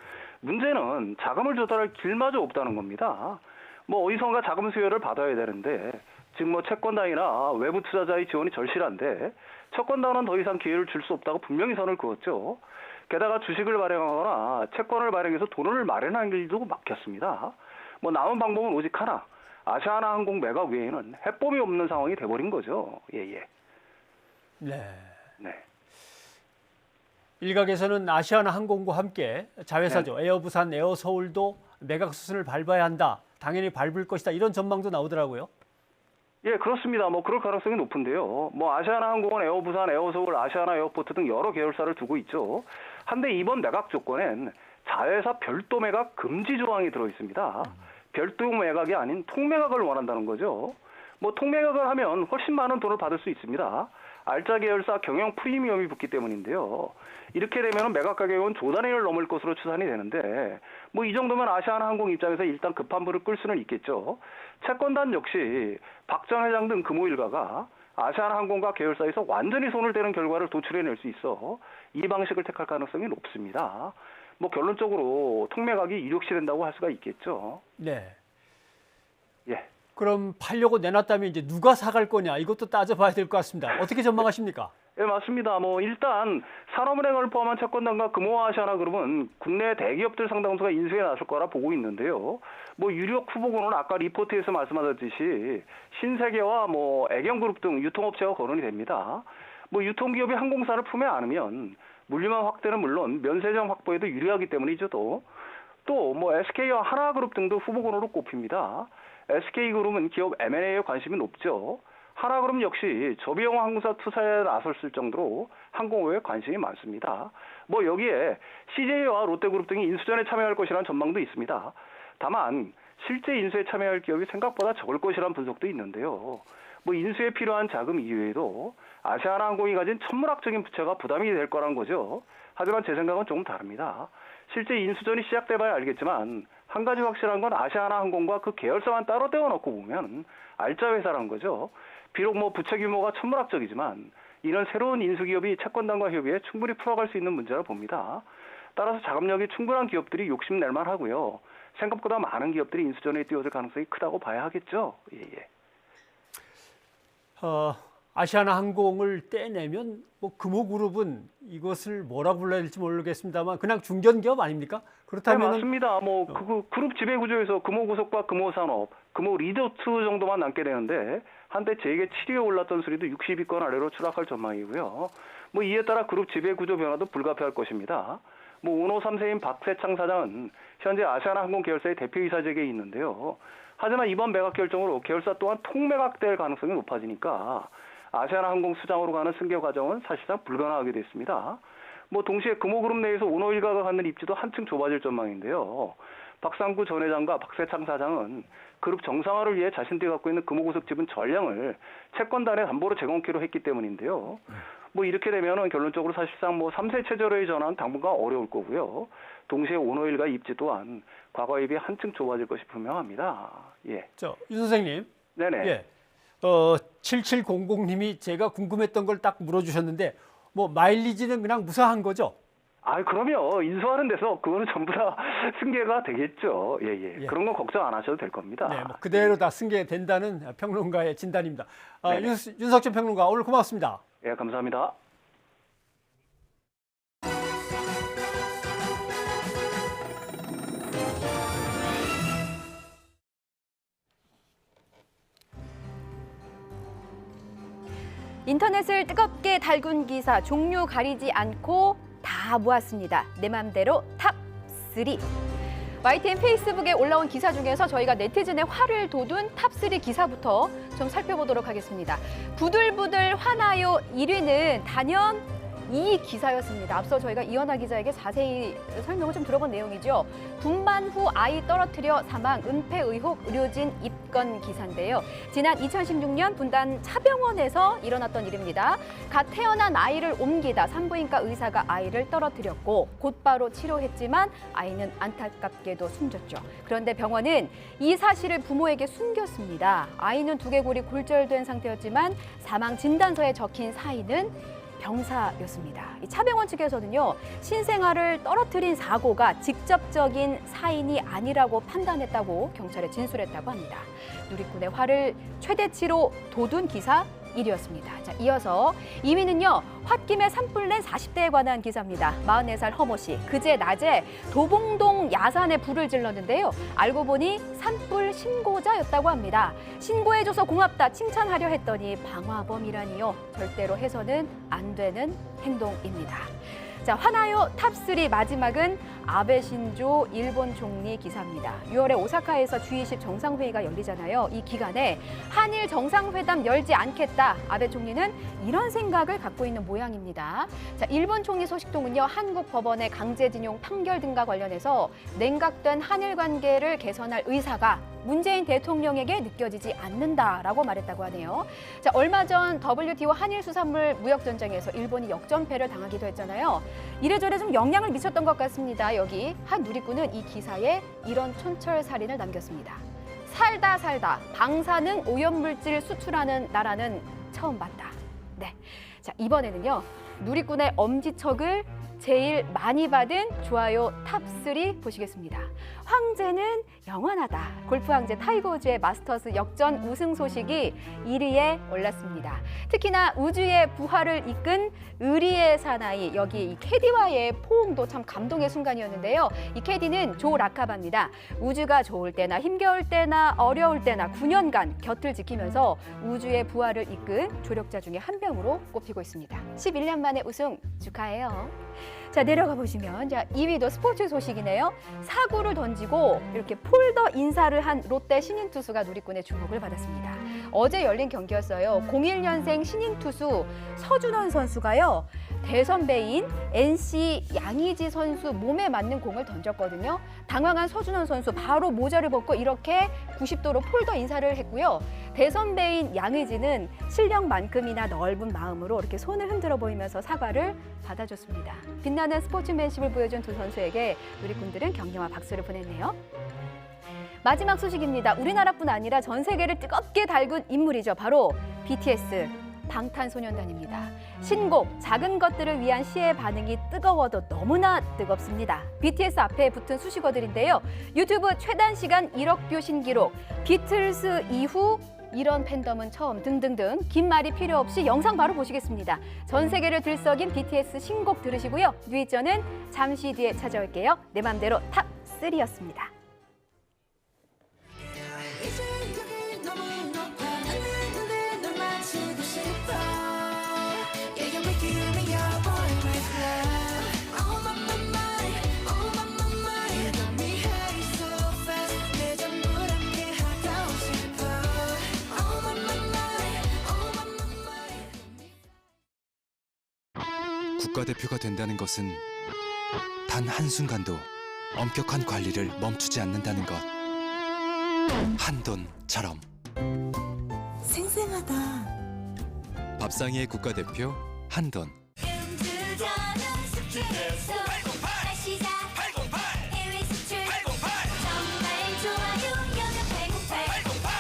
문제는 자금을 조달할 길마저 없다는 겁니다. 뭐 어디선가 자금 수혜를 받아야 되는데 즉 뭐 채권단이나 외부 투자자의 지원이 절실한데 채권단은 더 이상 기회를 줄 수 없다고 분명히 선을 그었죠. 게다가 주식을 발행하거나 채권을 발행해서 돈을 마련하는 길도 막혔습니다. 뭐 남은 방법은 오직 하나. 아시아나항공 매각 외에는 해법이 없는 상황이 돼버린 거죠. 예. 네. 네. 일각에서는 아시아나항공과 함께 자회사죠. 에어부산, 에어서울도 매각 수순을 밟아야 한다. 당연히 밟을 것이다. 이런 전망도 나오더라고요. 예, 그렇습니다. 뭐 그럴 가능성이 높은데요. 뭐 아시아나항공은 에어부산, 에어서울, 아시아나 에어포트 등 여러 계열사를 두고 있죠. 한데 이번 매각 조건엔 자회사 별도 매각 금지 조항이 들어 있습니다. 별도 매각이 아닌 통매각을 원한다는 거죠. 뭐 통매각을 하면 훨씬 많은 돈을 받을 수 있습니다. 알짜 계열사 경영 프리미엄이 붙기 때문인데요. 이렇게 되면 매각 가격은 조 단위를 넘을 것으로 추산이 되는데 뭐 이 정도면 아시아나항공 입장에서 일단 급한 불을 끌 수는 있겠죠. 채권단 역시 박 전 회장 등 금호 일가가 아시아나항공과 계열사에서 완전히 손을 대는 결과를 도출해낼 수 있어 이 방식을 택할 가능성이 높습니다. 뭐 결론적으로 통매각이 이력시 된다고 할 수가 있겠죠. 네. 예. 그럼 팔려고 내놨다면 이제 누가 사갈 거냐 이것도 따져봐야 될 것 같습니다. 어떻게 전망하십니까? 예, 맞습니다. 뭐 일단 산업은행을 포함한 채권단과 금호와 아시아나그룹은 국내 대기업들 상당수가 인수에 나설 거라 보고 있는데요. 뭐 유력 후보군은 아까 리포트에서 말씀하셨듯이 신세계와 뭐 애경그룹 등 유통업체가 거론이 됩니다. 뭐 유통기업이 항공사를 품에 안으면 물류망 확대는 물론 면세점 확보에도 유리하기 때문이죠. 또 뭐 SK와 하나그룹 등도 후보군으로 꼽힙니다. SK그룹은 기업 M&A에 관심이 높죠. 하나그룹 역시 저비용 항공사 투자에 나섰을 정도로 항공업에 관심이 많습니다. 뭐 여기에 CJ와 롯데그룹 등이 인수전에 참여할 것이라는 전망도 있습니다. 다만 실제 인수에 참여할 기업이 생각보다 적을 것이라는 분석도 있는데요. 뭐 인수에 필요한 자금 이외에도 아시아나항공이 가진 천문학적인 부채가 부담이 될 거란 거죠. 하지만 제 생각은 조금 다릅니다. 실제 인수전이 시작돼봐야 알겠지만 한 가지 확실한 건 아시아나항공과 그 계열사만 따로 떼어놓고 보면 알짜 회사란 거죠. 비록 뭐 부채 규모가 천문학적이지만 이런 새로운 인수기업이 채권단과 협의해 충분히 풀어갈 수 있는 문제라 봅니다. 따라서 자금력이 충분한 기업들이 욕심낼 만하고요. 생각보다 많은 기업들이 인수전에 뛰어들 가능성이 크다고 봐야 하겠죠. 예. 아시아나항공을 떼내면 뭐 금호그룹은 이것을 뭐라고 불러야 될지 모르겠습니다만 그냥 중견기업 아닙니까? 그렇다면 네, 맞습니다. 뭐 그 그룹 지배 구조에서 금호고속과 금호산업, 금호리조트 정도만 남게 되는데 한때 재계 7위에 올랐던 수리도 60위권 아래로 추락할 전망이고요. 뭐 이에 따라 그룹 지배 구조 변화도 불가피할 것입니다. 뭐 오노 3세인 박세창 사장은 현재 아시아나항공 계열사의 대표이사직에 있는데요. 하지만 이번 매각 결정으로 계열사 또한 통매각될 가능성이 높아지니까 아시아나항공 수장으로 가는 승계 과정은 사실상 불가능하게 됐습니다. 뭐 동시에 금호그룹 내에서 오노 일가가 갖는 입지도 한층 좁아질 전망인데요. 박상구 전 회장과 박세창 사장은 그룹 정상화를 위해 자신들이 갖고 있는 금호고속 지분 전량을 채권단에 담보로 제공키로 했기 때문인데요. 뭐 이렇게 되면은 결론적으로 사실상 뭐 3세 체제로의 전환은 당분간 어려울 거고요. 동시에 오노 일가 입지 또한 과거에 비해 한층 좁아질 것이 분명합니다. 예. 윤 선생님. 네네. 예. 7700님이 제가 궁금했던 걸 딱 물어주셨는데 뭐 마일리지는 그냥 무사한 거죠? 그럼요. 인수하는 데서 그거는 전부 다 승계가 되겠죠. 예. 예. 그런 건 걱정 안 하셔도 될 겁니다. 네, 뭐 그대로 다 승계된다는 평론가의 진단입니다. 네네. 윤석준 평론가 오늘 고맙습니다. 예, 감사합니다. 인터넷을 뜨겁게 달군 기사 종류 가리지 않고 다 모았습니다. 내 맘대로 탑3. YTN 페이스북에 올라온 기사 중에서 저희가 네티즌의 화를 돋운 탑3 기사부터 좀 살펴보도록 하겠습니다. 부들부들 화나요 1위는 단연 이 기사였습니다. 앞서 저희가 이현아 기자에게 자세히 설명을 좀 들어본 내용이죠. 분만 후 아이 떨어뜨려 사망, 은폐 의혹 의료진 입건 기사인데요. 지난 2016년 분당 차병원에서 일어났던 일입니다. 갓 태어난 아이를 옮기다 산부인과 의사가 아이를 떨어뜨렸고 곧바로 치료했지만 아이는 안타깝게도 숨졌죠. 그런데 병원은 이 사실을 부모에게 숨겼습니다. 아이는 두개골이 골절된 상태였지만 사망 진단서에 적힌 사인은 병사였습니다. 이 차병원 측에서는요, 신생아를 떨어뜨린 사고가 직접적인 사인이 아니라고 판단했다고 경찰에 진술했다고 합니다. 누리꾼의 화를 최대치로 돋운 기사 1위였습니다. 자, 이어서 2위는요, 홧김에 산불 낸 40대에 관한 기사입니다. 44살 허모 씨, 그제 낮에 도봉동 야산에 불을 질렀는데요. 알고 보니 산불 신고자였다고 합니다. 신고해줘서 고맙다 칭찬하려 했더니 방화범이라니요. 절대로 해서는 안 되는 행동입니다. 자, 화나요 탑3 마지막은 아베 신조 일본 총리 기사입니다. 6월에 오사카에서 G20 정상회의가 열리잖아요. 이 기간에 한일 정상회담 열지 않겠다. 아베 총리는 이런 생각을 갖고 있는 모양입니다. 자, 일본 총리 소식통은요, 한국 법원의 강제징용 판결 등과 관련해서 냉각된 한일 관계를 개선할 의사가 문재인 대통령에게 느껴지지 않는다라고 말했다고 하네요. 자, 얼마 전 WTO 한일 수산물 무역 전쟁에서 일본이 역전패를 당하기도 했잖아요. 이래저래 좀 영향을 미쳤던 것 같습니다. 여기 한 누리꾼은 이 기사에 이런 촌철살인을 남겼습니다. 살다 방사능 오염물질 수출하는 나라는 처음 봤다. 네, 자, 이번에는요, 누리꾼의 엄지척을 제일 많이 받은 좋아요 탑3 보시겠습니다. 황제는 영원하다. 골프 황제 타이거 우즈의 마스터스 역전 우승 소식이 1위에 올랐습니다. 특히나 우주의 부활을 이끈 의리의 사나이, 여기 이 캐디와의 포옹도 참 감동의 순간이었는데요. 이 캐디는 조 라카바입니다. 우주가 좋을 때나 힘겨울 때나 어려울 때나 9년간 곁을 지키면서 우주의 부활을 이끈 조력자 중에 한 명으로 꼽히고 있습니다. 11년 만에 우승 축하해요. 자, 내려가 보시면, 자, 2위도 스포츠 소식이네요. 사구를 던지고 이렇게 폴더 인사를 한 롯데 신인 투수가 누리꾼의 주목을 받았습니다. 어제 열린 경기였어요. 01년생 신인 투수 서준원 선수가요, 대선배인 NC 양의지 선수 몸에 맞는 공을 던졌거든요. 당황한 서준원 선수 바로 모자를 벗고 이렇게 90도로 폴더 인사를 했고요. 대선배인 양의지는 실력만큼이나 넓은 마음으로 이렇게 손을 흔들어 보이면서 사과를 받아줬습니다. 빛나는 스포츠맨십을 보여준 두 선수에게 누리꾼들은 격려와 박수를 보냈네요. 마지막 소식입니다. 우리나라뿐 아니라 전 세계를 뜨겁게 달군 인물이죠. 바로 BTS. 방탄소년단입니다. 신곡 작은 것들을 위한 시의 반응이 뜨거워도 너무나 뜨겁습니다. BTS 앞에 붙은 수식어들인데요. 유튜브 최단 시간 1억 뷰 신기록, 비틀스 이후 이런 팬덤은 처음 등등등 긴 말이 필요 없이 영상 바로 보시겠습니다. 전 세계를 들썩인 BTS 신곡 들으시고요. 뉴이저는 잠시 뒤에 찾아올게요. 내 맘대로 탑3였습니다. 국가대표가 된다는 것은 단 한순간도 엄격한 관리를 멈추지 않는다는 것. 한돈처럼. 생생하다. 밥상위의 국가대표 한돈.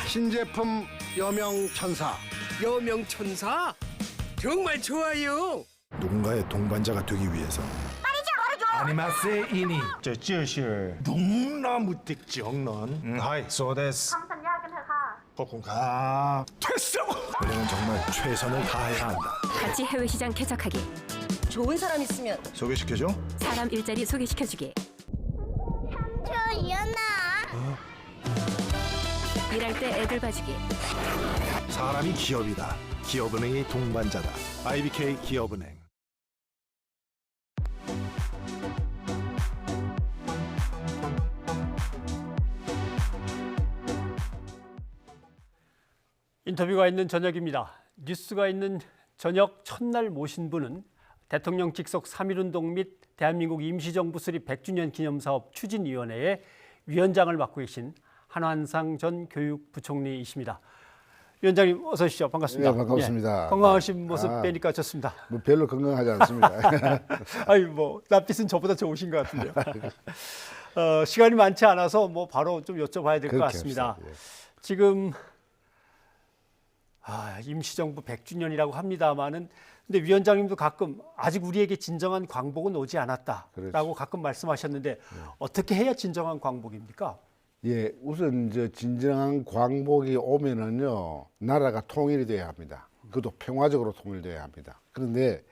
신제품 여명천사. 여명천사? 정말 좋아요. 누군가의 동반자가 되기 위해서. 아니마세 이니. 这就是农나무的정론。はいそうです。ขอบคุณครับ됐어. 우리는 정말 최선을 다해야 한다. 같이 해외 시장 개척하기. 좋은 사람 있으면 소개시켜줘. 사람 일자리 소개시켜주기. 삼촌 일어나. 일할 때 애들 봐주기. 사람이 기업이다. 기업은행이 동반자다. IBK 기업은행. 인터뷰가 있는 저녁입니다. 뉴스가 있는 저녁 첫날 모신 분은 대통령 직속 3.1운동 및 대한민국 임시정부 수립 100주년 기념사업 추진위원회의 위원장을 맡고 계신 한환상 전 교육부총리이십니다. 위원장님 어서 오십시오. 반갑습니다. 네, 반갑습니다. 예, 건강하신 모습 뵈니까 좋습니다. 뭐 별로 건강하지 않습니다. 아니 뭐 낯빛은 저보다 좋으신 것 같은데요. 시간이 많지 않아서 뭐 바로 좀 여쭤봐야 될 것 같습니다. 예. 지금 임시정부 100주년이라고 합니다만은 근데 위원장님도 가끔 아직 우리에게 진정한 광복은 오지 않았다라고 그렇죠. 가끔 말씀하셨는데 어떻게 해야 진정한 광복입니까? 예, 우선 진정한 광복이 오면은요 나라가 통일이 돼야 합니다. 그것도 평화적으로 통일돼야 합니다. 그런데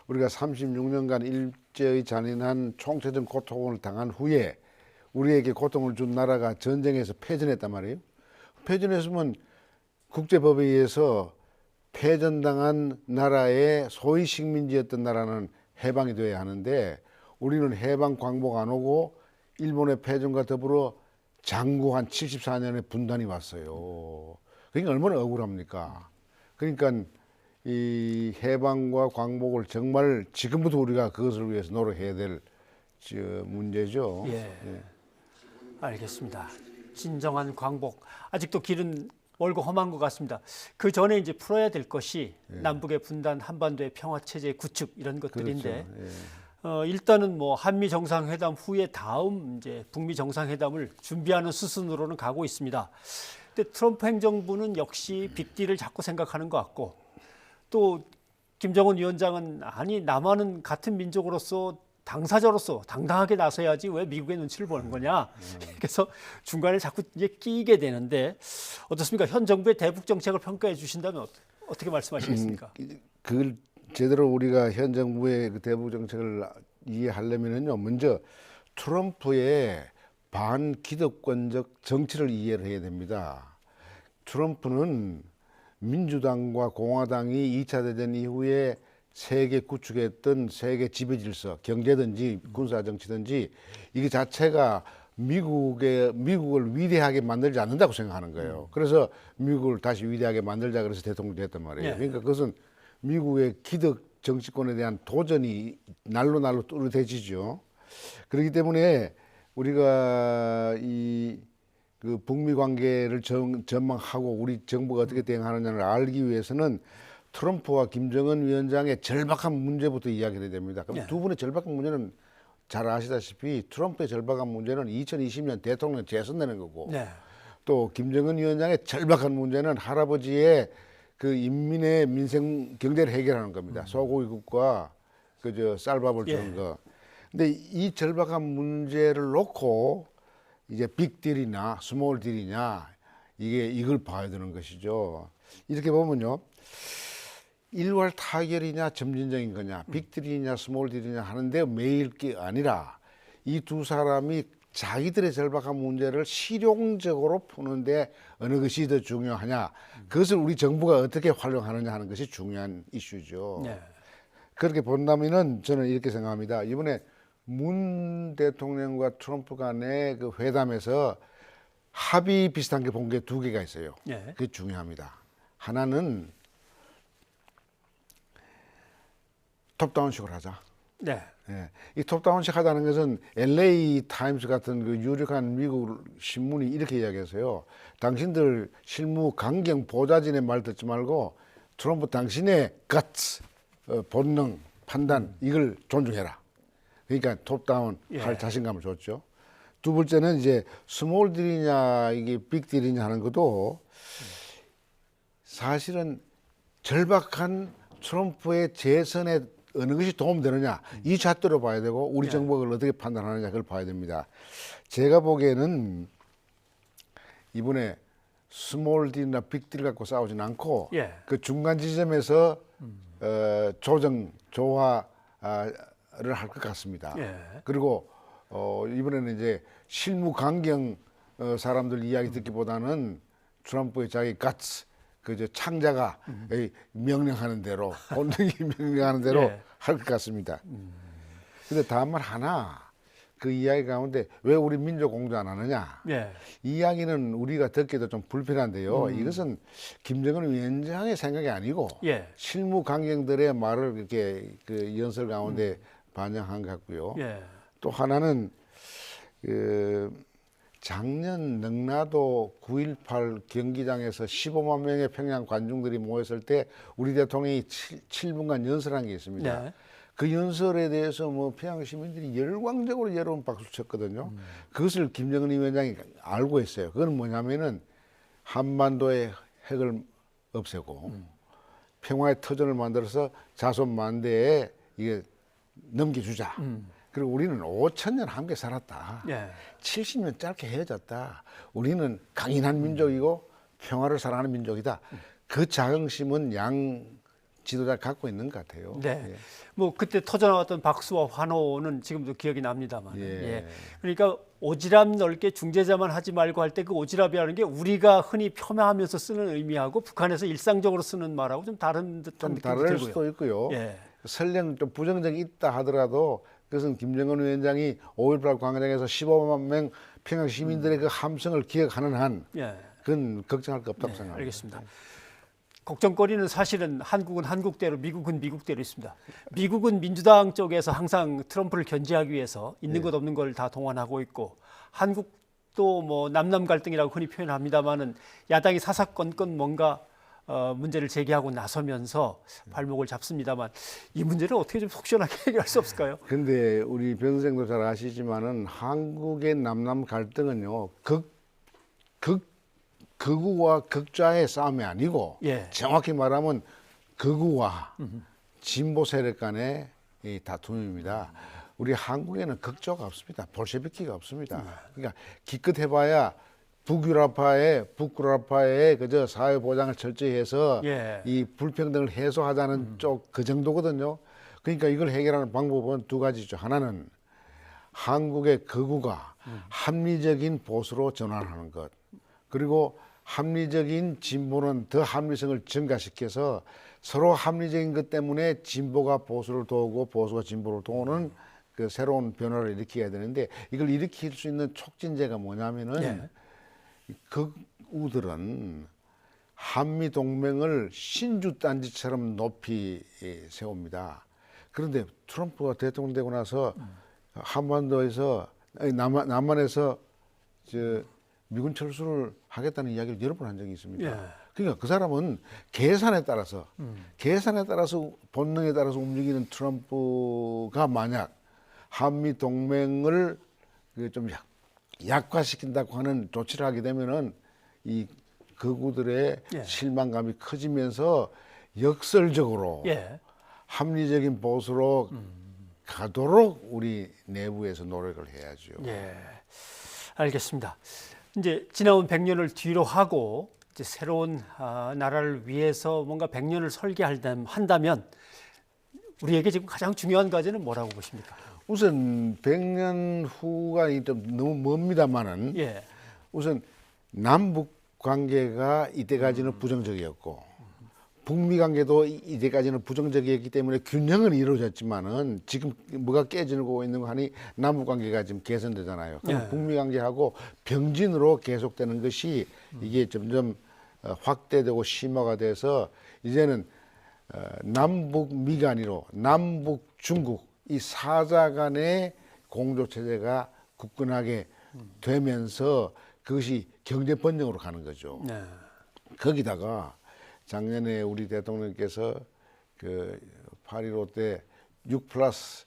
우리가 36년간 일제의 잔인한 총체적 고통을 당한 후에 우리에게 고통을 준 나라가 전쟁에서 패전했단 말이에요. 패전했으면 국제법에 의해서 패전당한 나라의 소위 식민지였던 나라는 해방이 돼야 하는데 우리는 해방 광복 안 오고 일본의 패전과 더불어 장구 한 74년에 분단이 왔어요. 그러니까 얼마나 억울합니까? 그러니까 이 해방과 광복을 정말 지금부터 우리가 그것을 위해서 노력해야 될 문제죠. 예. 예. 알겠습니다. 진정한 광복. 아직도 길은 멀고 험한 것 같습니다. 그 전에 이제 풀어야 될 것이 남북의 분단, 한반도의 평화 체제 구축 이런 것들인데 그렇죠. 일단은 뭐 한미 정상회담 후에 다음 이제 북미 정상회담을 준비하는 수순으로는 가고 있습니다. 근데 트럼프 행정부는 역시 빅딜을 자꾸 생각하는 것 같고 또 김정은 위원장은 아니 남한은 같은 민족으로서 당사자로서 당당하게 나서야지 왜 미국의 눈치를 보는 거냐. 그래서 중간에 자꾸 이제 끼게 되는데 어떻습니까? 현 정부의 대북 정책을 평가해 주신다면 어떻게 말씀하시겠습니까? 그걸 제대로 우리가 현 정부의 그 대북 정책을 이해하려면요, 먼저 트럼프의 반기득권적 정치를 이해를 해야 됩니다. 트럼프는 민주당과 공화당이 2차 대전 이후에 세계 구축했던 세계 지배 질서, 경제든지 군사 정치든지 이게 자체가 미국을 위대하게 만들지 않는다고 생각하는 거예요. 그래서 미국을 다시 위대하게 만들자 그래서 대통령이 됐단 말이에요. 네. 그러니까 그것은 미국의 기득 정치권에 대한 도전이 날로 뚜렷해지죠. 그렇기 때문에 우리가 그 북미 관계를 전망하고 우리 정부가 어떻게 대응하느냐를 알기 위해서는 트럼프와 김정은 위원장의 절박한 문제부터 이야기를 해야 됩니다. 그럼 네. 두 분의 절박한 문제는 잘 아시다시피 트럼프의 절박한 문제는 2020년 대통령 재선되는 거고 네. 또 김정은 위원장의 절박한 문제는 할아버지의 그 인민의 민생 경제를 해결하는 겁니다. 소고기국과 그저 쌀밥을 주는 거. 근데 이 절박한 문제를 놓고 이제 빅딜이나 스몰 딜이냐 이걸 봐야 되는 것이죠. 이렇게 보면요. 일괄 타결이냐 점진적인 거냐 빅딜이냐 스몰 딜이냐 하는데 매일 게 아니라 이 두 사람이 자기들의 절박한 문제를 실용적으로 푸는데 어느 것이 더 중요하냐 그것을 우리 정부가 어떻게 활용하느냐 하는 것이 중요한 이슈죠. 네. 그렇게 본다면은 저는 이렇게 생각합니다. 이번에 문 대통령과 트럼프 간의 그 회담에서 합의 비슷한 게 본 게 두 개가 있어요. 네. 그게 중요합니다. 하나는 톱다운식으로 하자. 네. 예. 이 톱다운식 하자는 것은 LA 타임스 같은 그 유력한 미국 신문이 이렇게 이야기했어요. 당신들 실무 강경 보좌진의 말 듣지 말고 트럼프 당신의 guts, 본능, 판단 이걸 존중해라. 그러니까 톱다운 할 자신감을 줬죠. 두 번째는 이제 스몰 딜이냐 이게 빅 딜이냐 하는 것도 사실은 절박한 트럼프의 재선에 어느 것이 도움되느냐 이 잣대로 봐야 되고 우리 정부가 그걸 어떻게 판단하느냐 그걸 봐야 됩니다. 제가 보기에는 이번에 스몰 딜이나 빅 딜 갖고 싸우진 않고 그 중간 지점에서 조화를 할 것 같습니다. 그리고 이번에는 이제 실무 강경 사람들 이야기 듣기보다는 트럼프의 자기 가츠 그 창자가 명령하는 대로 본능이 명령하는 대로 할 것 같습니다. 근데 다만 하나 그 이야기 가운데 왜 우리 민족 공조 안 하느냐? 이 이야기는 우리가 듣기도 좀 불편한데요. 이것은 김정은 위원장의 생각이 아니고 실무 강경들의 말을 이렇게 그 연설 가운데 반영한 것 같고요. 또 하나는 작년 능라도 9.18 경기장에서 15만 명의 평양 관중들이 모였을 때 우리 대통령이 7분간 연설한 게 있습니다. 그 연설에 대해서 뭐 평양 시민들이 열광적으로 여러분 박수 쳤거든요. 그것을 김정은 위원장이 알고 있어요. 그건 뭐냐면은 한반도의 핵을 없애고 평화의 터전을 만들어서 자손만대에 이게 넘겨주자. 그리고 우리는 5,000년 함께 살았다. 70년 짧게 헤어졌다. 우리는 강인한 민족이고 평화를 사랑하는 민족이다. 그 자긍심은 양 지도자 갖고 있는 것 같아요. 뭐 그때 터져나왔던 박수와 환호는 지금도 기억이 납니다만. 그러니까 오지랖 넓게 중재자만 하지 말고 할 때 그 오지랖이라는 게 우리가 흔히 폄하하면서 쓰는 의미하고 북한에서 일상적으로 쓰는 말하고 좀 다른 듯한 느낌이 들고요. 다를 수도 있고요. 설령 좀 부정적이 있다 하더라도 그것은 김정은 위원장이 5.18 광장에서 15만 명 평양 시민들의 그 함성을 기억하는 한 그건 걱정할 거 없다고 생각합니다. 알겠습니다. 걱정거리는 사실은 한국은 한국대로 미국은 미국대로 있습니다. 미국은 민주당 쪽에서 항상 트럼프를 견제하기 위해서 있는 것 없는 걸 다 동원하고 있고 한국도 뭐 남남 갈등이라고 흔히 표현합니다마는 야당이 사사건건 뭔가 문제를 제기하고 나서면서 발목을 잡습니다만 이 문제를 어떻게 좀 속 시원하게 해결할 수 없을까요? 근데 우리 변 선생도 잘 아시지만은 한국의 남남 갈등은요 극우와 극좌의 싸움이 아니고 정확히 말하면 극우와 진보 세력 간의 이 다툼입니다. 우리 한국에는 극좌가 없습니다. 볼셰비키가 없습니다. 그러니까 기껏 해봐야 북유라파의 그저 사회 보장을 철저히 해서 이 불평등을 해소하자는 쪽 그 정도거든요. 그러니까 이걸 해결하는 방법은 두 가지죠. 하나는 한국의 극우가 합리적인 보수로 전환하는 것. 그리고 합리적인 진보는 더 합리성을 증가시켜서 서로 합리적인 것 때문에 진보가 보수를 도우고 보수가 진보를 도우는 그 새로운 변화를 일으켜야 되는데 이걸 일으킬 수 있는 촉진제가 뭐냐면은 극우들은 한미 동맹을 신주단지처럼 높이 세웁니다. 그런데 트럼프가 대통령 되고 나서 한반도에서 남한에서 미군 철수를 하겠다는 이야기를 여러 번 한 적이 있습니다. 그러니까 그 사람은 계산에 따라서 본능에 따라서 움직이는 트럼프가 만약 한미 동맹을 좀 약화시킨다고 하는 조치를 하게 되면은 이 극우들의 실망감이 커지면서 역설적으로 합리적인 보수로 가도록 우리 내부에서 노력을 해야죠. 알겠습니다. 이제 지나온 100년을 뒤로 하고 이제 새로운 나라를 위해서 뭔가 100년을 설계한다면 우리에게 지금 가장 중요한 과제는 뭐라고 보십니까? 우선 100년 후가 좀 너무 멉니다만은 우선 남북 관계가 이때까지는 부정적이었고 북미 관계도 이때까지는 부정적이었기 때문에 균형은 이루어졌지만은 지금 뭐가 깨지고 있는 거 하니 남북 관계가 지금 개선되잖아요. 그럼 북미 관계하고 병진으로 계속되는 것이 이게 점점 확대되고 심화가 돼서 이제는 남북미가 아니로 남북 중국 이 사자 간의 공조 체제가 굳건하게 되면서 그것이 경제 번영으로 가는 거죠. 거기다가 작년에 우리 대통령께서 그 8.15 때 6+1,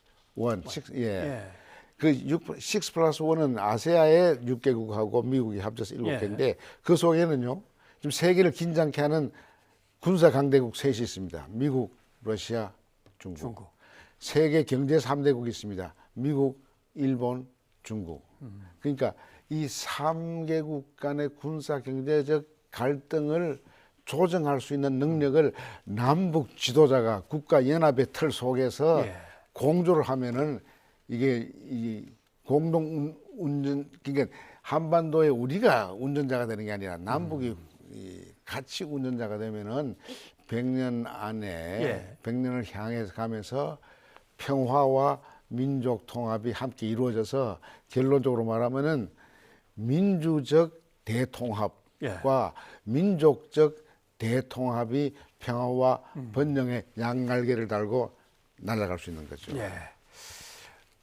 그 6+1은 아세아의 6개국하고 미국이 합쳐서 7개인데 그 속에는요, 좀 세계를 긴장케 하는 군사 강대국 셋이 있습니다. 미국, 러시아, 중국. 세계 경제 3대국이 있습니다. 미국, 일본, 중국. 그러니까 이 3개국 간의 군사 경제적 갈등을 조정할 수 있는 능력을 남북 지도자가 국가 연합의 틀 속에서 공조를 하면은 이게 이 공동 운전, 그러니까 한반도에 우리가 운전자가 되는 게 아니라 남북이 같이 운전자가 되면은 100년 안에 100년을 향해서 가면서 평화와 민족 통합이 함께 이루어져서 결론적으로 말하면은 민주적 대통합과 민족적 대통합이 평화와 번영의 양날개를 달고 날아갈 수 있는 거죠.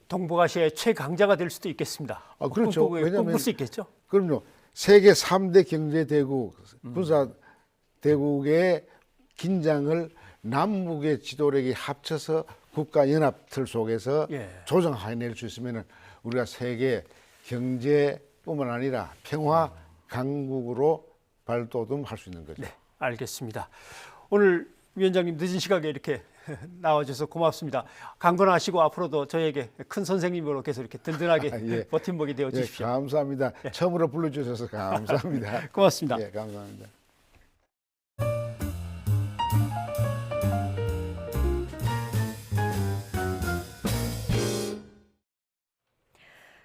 동북아시아의 최강자가 될 수도 있겠습니다. 그렇죠. 꿈꿀 수 있겠죠. 그럼요. 세계 3대 경제 대국, 군사 대국의 긴장을 남북의 지도력이 합쳐서 국가 연합 틀 속에서 조정해낼 수 있으면 우리가 세계 경제뿐만 아니라 평화 강국으로 발돋움할 수 있는 거죠. 네, 알겠습니다. 오늘 위원장님 늦은 시각에 이렇게 나와주셔서 고맙습니다. 강건하시고 앞으로도 저에게 큰 선생님으로 계속 이렇게 든든하게 버팀목이 되어 주십시오. 감사합니다. 처음으로 불러주셔서 감사합니다. 고맙습니다. 감사합니다.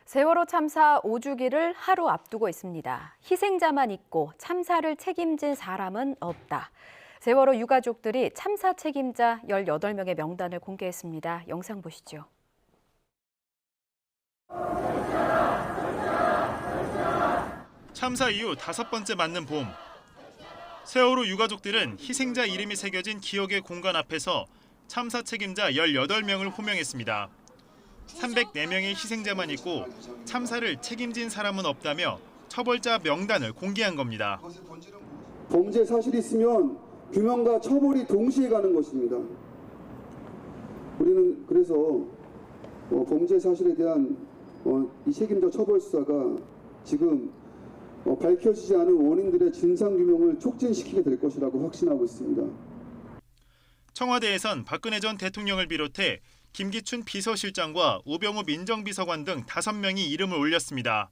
세월호 참사 5주기를 하루 앞두고 있습니다. 희생자만 있고 참사를 책임진 사람은 없다. 세월호 유가족들이 참사 책임자 18명의 명단을 공개했습니다. 영상 보시죠. 참사 이후 5번째 맞는 봄. 세월호 유가족들은 희생자 이름이 새겨진 기억의 공간 앞에서 참사 책임자 18명을 호명했습니다. 304명의 희생자만 있고 참사를 책임진 사람은 없다며 처벌자 명단을 공개한 겁니다. 범죄 사실이 있으면 규명과 처벌이 동시에 가는 것입니다. 우리는 그래서 범죄 사실에 대한 이 책임자 처벌 수사가 지금 밝혀지지 않은 원인들의 진상 규명을 촉진시키게 될 것이라고 확신하고 있습니다. 청와대에선 박근혜 전 대통령을 비롯해 김기춘 비서실장과 우병우 민정비서관 등 5명이 이름을 올렸습니다.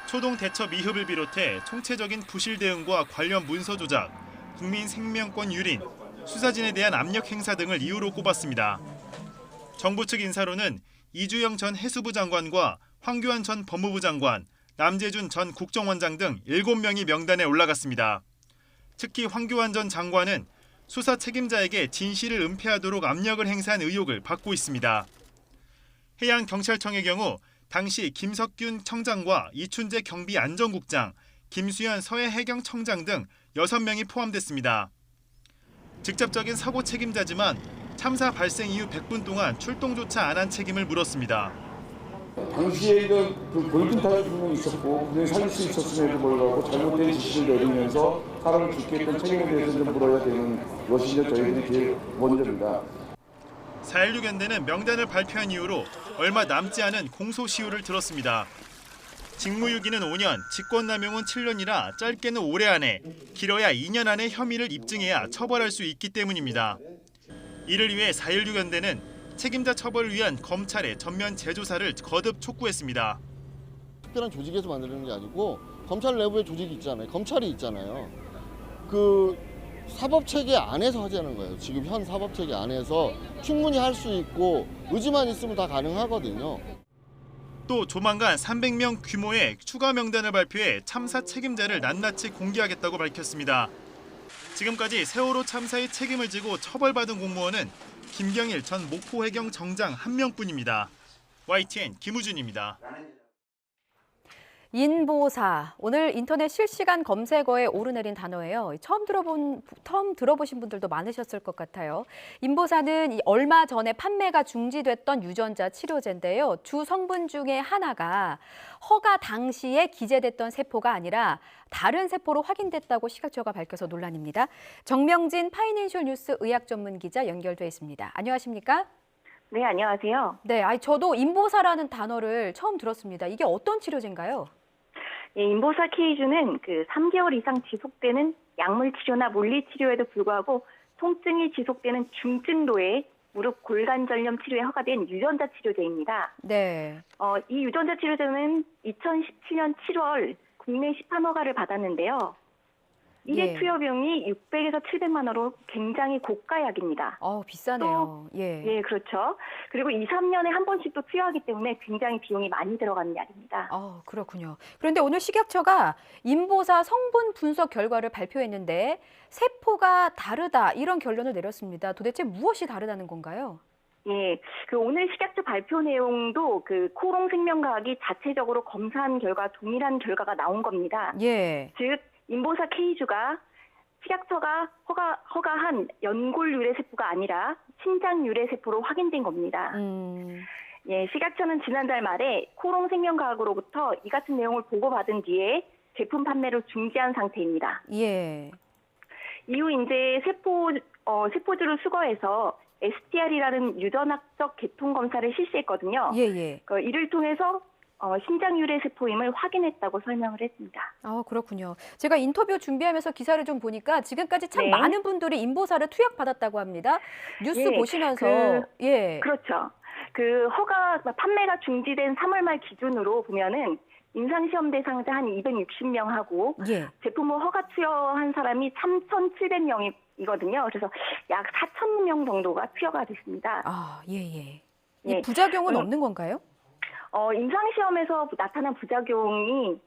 초동 대처 미흡을 비롯해 총체적인 부실 대응과 관련 문서 조작, 국민 생명권 유린, 수사진에 대한 압력 행사 등을 이유로 꼽았습니다. 정부 측 인사로는 이주영 전 해수부 장관과 황교안 전 법무부 장관, 남재준 전 국정원장 등 7명이 명단에 올라갔습니다. 특히 황교안 전 장관은 수사 책임자에게 진실을 은폐하도록 압력을 행사한 의혹을 받고 있습니다. 해양경찰청의 경우 당시 김석균 청장과 이춘재 경비안전국장, 김수현 서해해경청장 등 6명이 포함됐습니다. 직접적인 사고 책임자지만 참사 발생 이후 100분 동안 출동조차 안 한 책임을 물었습니다. 당시에는 그 골든 타임 부분이 있었고 그냥 살릴 수 있었음에도 불구하고 잘못된 지시를 내리면서 사람을 죽게 했던 책임에 대해서 좀 물어야 되는 것이 저희들이 제일 먼저입니다. 4.16 연대는 명단을 발표한 이후로 얼마 남지 않은 공소시효를 들었습니다. 직무유기는 5년, 직권남용은 7년이라 짧게는 올해 안에, 길어야 2년 안에 혐의를 입증해야 처벌할 수 있기 때문입니다. 이를 위해 4.16 연대는 책임자 처벌을 위한 검찰의 전면 재조사를 거듭 촉구했습니다. 특별한 조직에서 만드는 게 아니고 검찰 내부에 조직이 있잖아요. 검찰이 있잖아요. 그 사법체계 안에서 하자는 거예요. 지금 현 사법체계 안에서 충분히 할 수 있고 의지만 있으면 다 가능하거든요. 또 조만간 300명 규모의 추가 명단을 발표해 참사 책임자를 낱낱이 공개하겠다고 밝혔습니다. 지금까지 세월호 참사의 책임을 지고 처벌받은 공무원은 김경일 전 목포해경 정장 1명뿐입니다. YTN 김우준입니다. 인보사, 오늘 인터넷 실시간 검색어에 오르내린 단어예요. 처음 들어보신 분들도 많으셨을 것 같아요. 인보사는 얼마 전에 판매가 중지됐던 유전자 치료제인데요. 주 성분 중에 하나가 허가 당시에 기재됐던 세포가 아니라 다른 세포로 확인됐다고 식약처가 밝혀서 논란입니다. 정명진 파이낸셜 뉴스 의학 전문 기자 연결돼 있습니다. 안녕하십니까? 네, 안녕하세요. 네, 저도 인보사라는 단어를 처음 들었습니다. 이게 어떤 치료제인가요? 예, 인보사 K주는 3개월 이상 지속되는 약물 치료나 물리 치료에도 불구하고 통증이 지속되는 중증도의 무릎 골관절염 치료에 허가된 유전자 치료제입니다. 네. 이 유전자 치료제는 2017년 7월 국내 시판 허가를 받았는데요. 1회 예. 투여비용이 600에서 700만 원으로 굉장히 고가 약입니다. 비싸네요. 예, 그렇죠. 그리고 2, 3년에 한 번씩 또 투여하기 때문에 굉장히 비용이 많이 들어가는 약입니다. 그렇군요. 그런데 오늘 식약처가 인보사 성분 분석 결과를 발표했는데 세포가 다르다 이런 결론을 내렸습니다. 도대체 무엇이 다르다는 건가요? 예, 오늘 식약처 발표 내용도 코롱생명과학이 자체적으로 검사한 결과 동일한 결과가 나온 겁니다. 예. 즉 인보사 K주가 식약처가 허가한 연골 유래 세포가 아니라 신장 유래 세포로 확인된 겁니다. 예, 식약처는 지난달 말에 코롱생명과학으로부터 이 같은 내용을 보고받은 뒤에 제품 판매를 중지한 상태입니다. 예. 이후 이제 세포주를 수거해서 STR이라는 유전학적 계통 검사를 실시했거든요. 예. 이를 통해서 신장 유래 세포임을 확인했다고 설명을 했습니다. 그렇군요. 제가 인터뷰 준비하면서 기사를 좀 보니까 지금까지 참 네. 많은 분들이 인보사를 투약받았다고 합니다. 뉴스 예, 보시면서 그렇죠. 판매가 중지된 3월 말 기준으로 보면은 임상시험 대상자 한 260명하고 제품을 허가 투여한 사람이 3,700명이거든요. 그래서 약 4,000명 정도가 투여가 됐습니다. 이 부작용은 없는 건가요? 임상시험에서 나타난 부작용이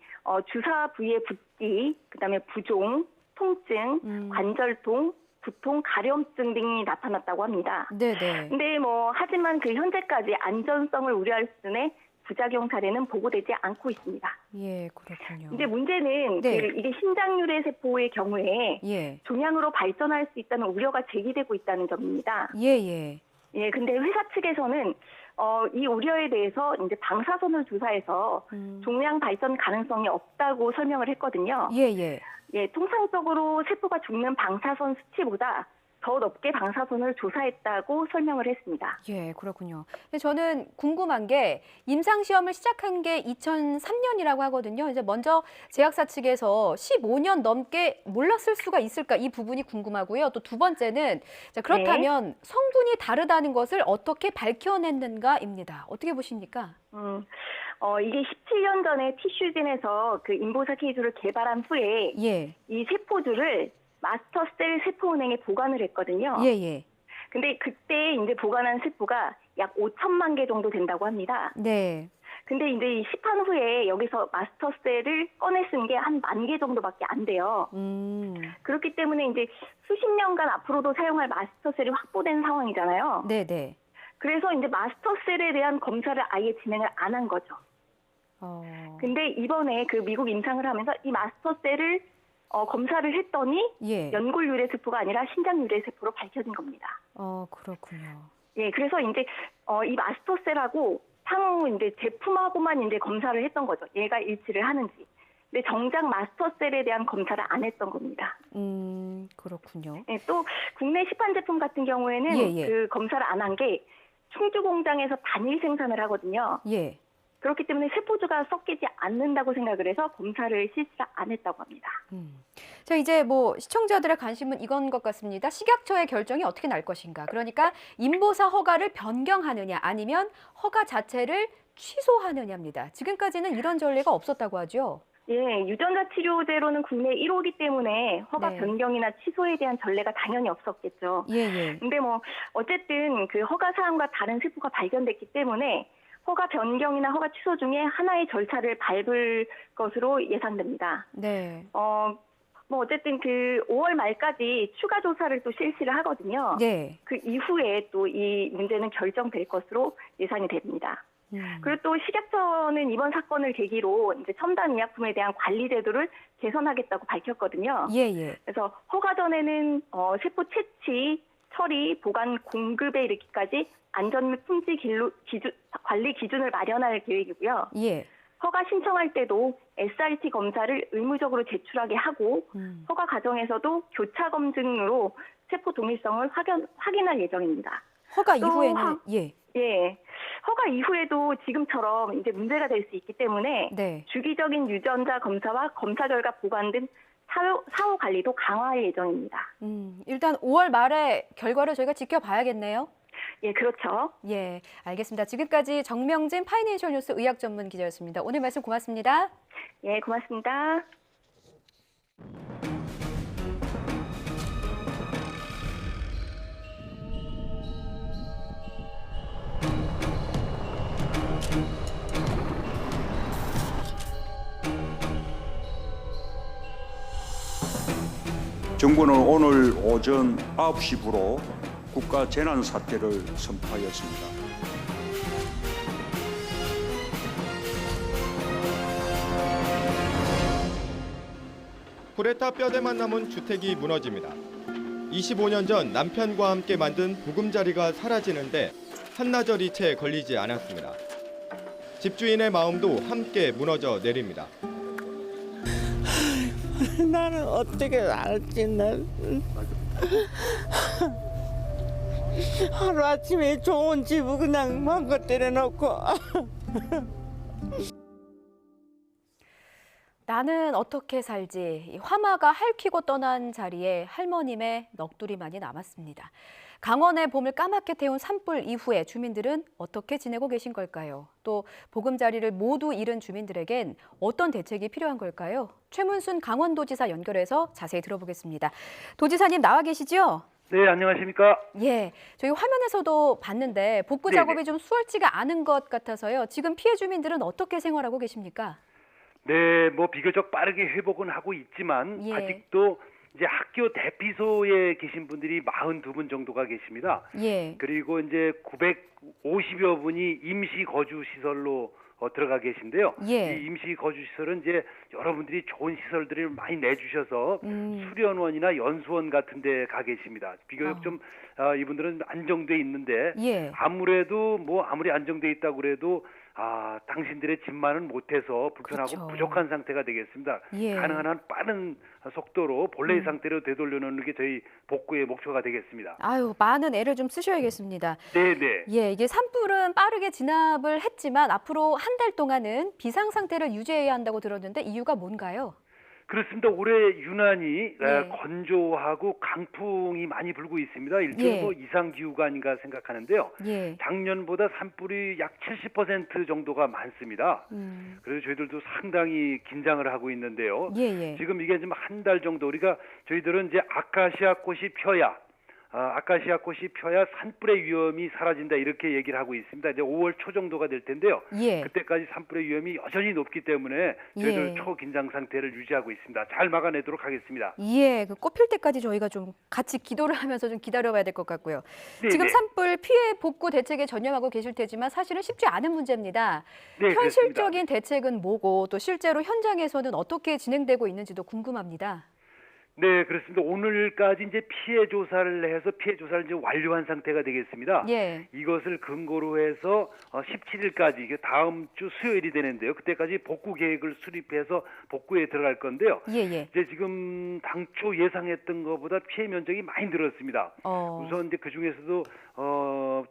주사 부위의 붓기, 그다음에 부종, 통증, 관절통, 두통, 가려움증 등이 나타났다고 합니다. 네네. 근데 하지만 현재까지 안전성을 우려할 수준의 부작용 사례는 보고되지 않고 있습니다. 예, 그렇군요. 근데 문제는 이게 신장 유래 세포의 경우에 종양으로 발전할 수 있다는 우려가 제기되고 있다는 점입니다. 예, 근데 회사 측에서는 이 우려에 대해서 이제 방사선을 조사해서 종양 발전 가능성이 없다고 설명을 했거든요. 통상적으로 세포가 죽는 방사선 수치보다 더 높게 방사선을 조사했다고 설명을 했습니다. 예, 그렇군요. 근데 저는 궁금한 게 임상시험을 시작한 게 2003년이라고 하거든요. 이제 먼저 제약사 측에서 15년 넘게 몰랐을 수가 있을까 이 부분이 궁금하고요. 또 두 번째는 그렇다면 성분이 다르다는 것을 어떻게 밝혀냈는가입니다. 어떻게 보십니까? 이게 17년 전에 티슈진에서 인보사 K주를 개발한 후에 이 세포주를 마스터셀 세포은행에 보관을 했거든요. 근데 그때 이제 보관한 세포가 약 5천만 개 정도 된다고 합니다. 근데 이제 이 시판 후에 여기서 마스터셀을 꺼내 쓴 게 한 10,000개 정도밖에 안 돼요. 그렇기 때문에 이제 수십 년간 앞으로도 사용할 마스터셀이 확보된 상황이잖아요. 그래서 이제 마스터셀에 대한 검사를 아예 진행을 안 한 거죠. 근데 이번에 미국 임상을 하면서 이 마스터셀을 검사를 했더니 연골 유래 세포가 아니라 신장 유래 세포로 밝혀진 겁니다. 그렇군요. 예, 그래서 이제 이 마스터셀하고 향후 이제 제품하고만 이제 검사를 했던 거죠. 얘가 일치를 하는지. 근데 정작 마스터셀에 대한 검사를 안 했던 겁니다. 그렇군요. 예, 또 국내 시판 제품 같은 경우에는 검사를 안 한 게 충주 공장에서 단일 생산을 하거든요. 그렇기 때문에 세포주가 섞이지 않는다고 생각을 해서 검사를 실시를 안 했다고 합니다. 자, 이제 시청자들의 관심은 이건 것 같습니다. 식약처의 결정이 어떻게 날 것인가. 그러니까 인보사 허가를 변경하느냐 아니면 허가 자체를 취소하느냐입니다. 지금까지는 이런 전례가 없었다고 하죠. 예, 유전자 치료제로는 국내 1호기 때문에 허가 변경이나 취소에 대한 전례가 당연히 없었겠죠. 근데 어쨌든 허가 사항과 다른 세포가 발견됐기 때문에 허가 변경이나 허가 취소 중에 하나의 절차를 밟을 것으로 예상됩니다. 어쨌든 5월 말까지 추가 조사를 또 실시를 하거든요. 그 이후에 또 이 문제는 결정될 것으로 예상이 됩니다. 그리고 또 식약처는 이번 사건을 계기로 이제 첨단 의약품에 대한 관리 제도를 개선하겠다고 밝혔거든요. 그래서 허가 전에는 세포 채취, 처리, 보관, 공급에 이르기까지 안전 및 품질 관리 기준을 마련할 계획이고요. 허가 신청할 때도 SRT 검사를 의무적으로 제출하게 하고 허가 과정에서도 교차 검증으로 세포 동일성을 확인할 예정입니다. 허가 이후에는 허가 이후에도 지금처럼 이제 문제가 될 수 있기 때문에 주기적인 유전자 검사와 검사 결과 보관 등 사후 관리도 강화할 예정입니다. 일단 5월 말에 결과를 저희가 지켜봐야겠네요. 예, 그렇죠. 예, 알겠습니다. 지금까지 정명진 파이낸셜 뉴스 의학 전문 기자였습니다. 오늘 말씀 고맙습니다. 예, 고맙습니다. 정부는 오늘 오전 9시부로 국가 재난사태를 선포하였습니다. 불에 타 뼈대만 남은 주택이 무너집니다. 25년 전 남편과 함께 만든 보금자리가 사라지는데 한나절이 채 걸리지 않았습니다. 집주인의 마음도 함께 무너져 내립니다. 나는 어떻게 알지? 난 하루아침에 좋은 집을 그냥 마음껏 때려놓고 나는 어떻게 살지? 이 화마가 핥히고 떠난 자리에 할머님의 넋두리만이 남았습니다. 강원의 봄을 까맣게 태운 산불 이후에 주민들은 어떻게 지내고 계신 걸까요? 또 보금자리를 모두 잃은 주민들에겐 어떤 대책이 필요한 걸까요? 최문순 강원도지사 연결해서 자세히 들어보겠습니다. 도지사님 나와 계시죠? 네, 안녕하십니까? 예, 저희 화면에서도 봤는데 복구 작업이 좀 수월치가 않은 것 같아서요. 지금 피해 주민들은 어떻게 생활하고 계십니까? 네, 뭐 비교적 빠르게 회복은 하고 있지만 예. 아직도 이제 학교 대피소에 계신 분들이 42분 정도가 계십니다. 예. 그리고 이제 950여 분이 임시 거주 시설로 들어가 계신데요. 예. 이 임시 거주 시설은 이제 여러분들이 좋은 시설들을 많이 내주셔서 수련원이나 연수원 같은 데 가 계십니다. 비교적 좀 이분들은 안정돼 있는데 예. 아무래도 뭐 아무리 안정돼 있다고 그래도 당신들의 집만은 못해서 불편하고 그렇죠. 부족한 상태가 되겠습니다. 예. 가능한 한 빠른 속도로 본래의 상태로 되돌려놓는 게 저희 복구의 목표가 되겠습니다. 아유, 많은 애를 좀 쓰셔야겠습니다. 네네. 예, 이게 산불은 빠르게 진압을 했지만 앞으로 한 달 동안은 비상 상태를 유지해야 한다고 들었는데 이유가 뭔가요? 그렇습니다. 올해 유난히 네. 건조하고 강풍이 많이 불고 있습니다. 일종의 뭐 이상 기후가 아닌가 생각하는데요. 예. 작년보다 산불이 약 70% 정도가 많습니다. 그래서 저희들도 상당히 긴장을 하고 있는데요. 예. 지금 이게 지금 한 달 정도 우리가 저희들은 이제 아카시아 꽃이 펴야 산불의 위험이 사라진다 이렇게 얘기를 하고 있습니다. 이제 5월 초 정도가 될 텐데요. 예. 그때까지 산불의 위험이 여전히 높기 때문에 저희들 예. 초긴장 상태를 유지하고 있습니다. 잘 막아내도록 하겠습니다. 예, 그 꽃 필 때까지 저희가 좀 같이 기도를 하면서 좀 기다려봐야 될 것 같고요. 네, 지금 네. 산불 피해 복구 대책에 전념하고 계실 테지만 사실은 쉽지 않은 문제입니다. 네, 현실적인 대책은 뭐고 또 실제로 현장에서는 어떻게 진행되고 있는지도 궁금합니다. 네, 그렇습니다. 오늘까지 이제 피해 조사를 해서 피해 조사를 이제 완료한 상태가 되겠습니다. 예. 이것을 근거로 해서 17일까지 이게 다음 주 수요일이 되는데요. 그때까지 복구 계획을 수립해서 복구에 들어갈 건데요. 예. 이제 지금 당초 예상했던 것보다 피해 면적이 많이 늘었습니다. 우선 이제 그 중에서도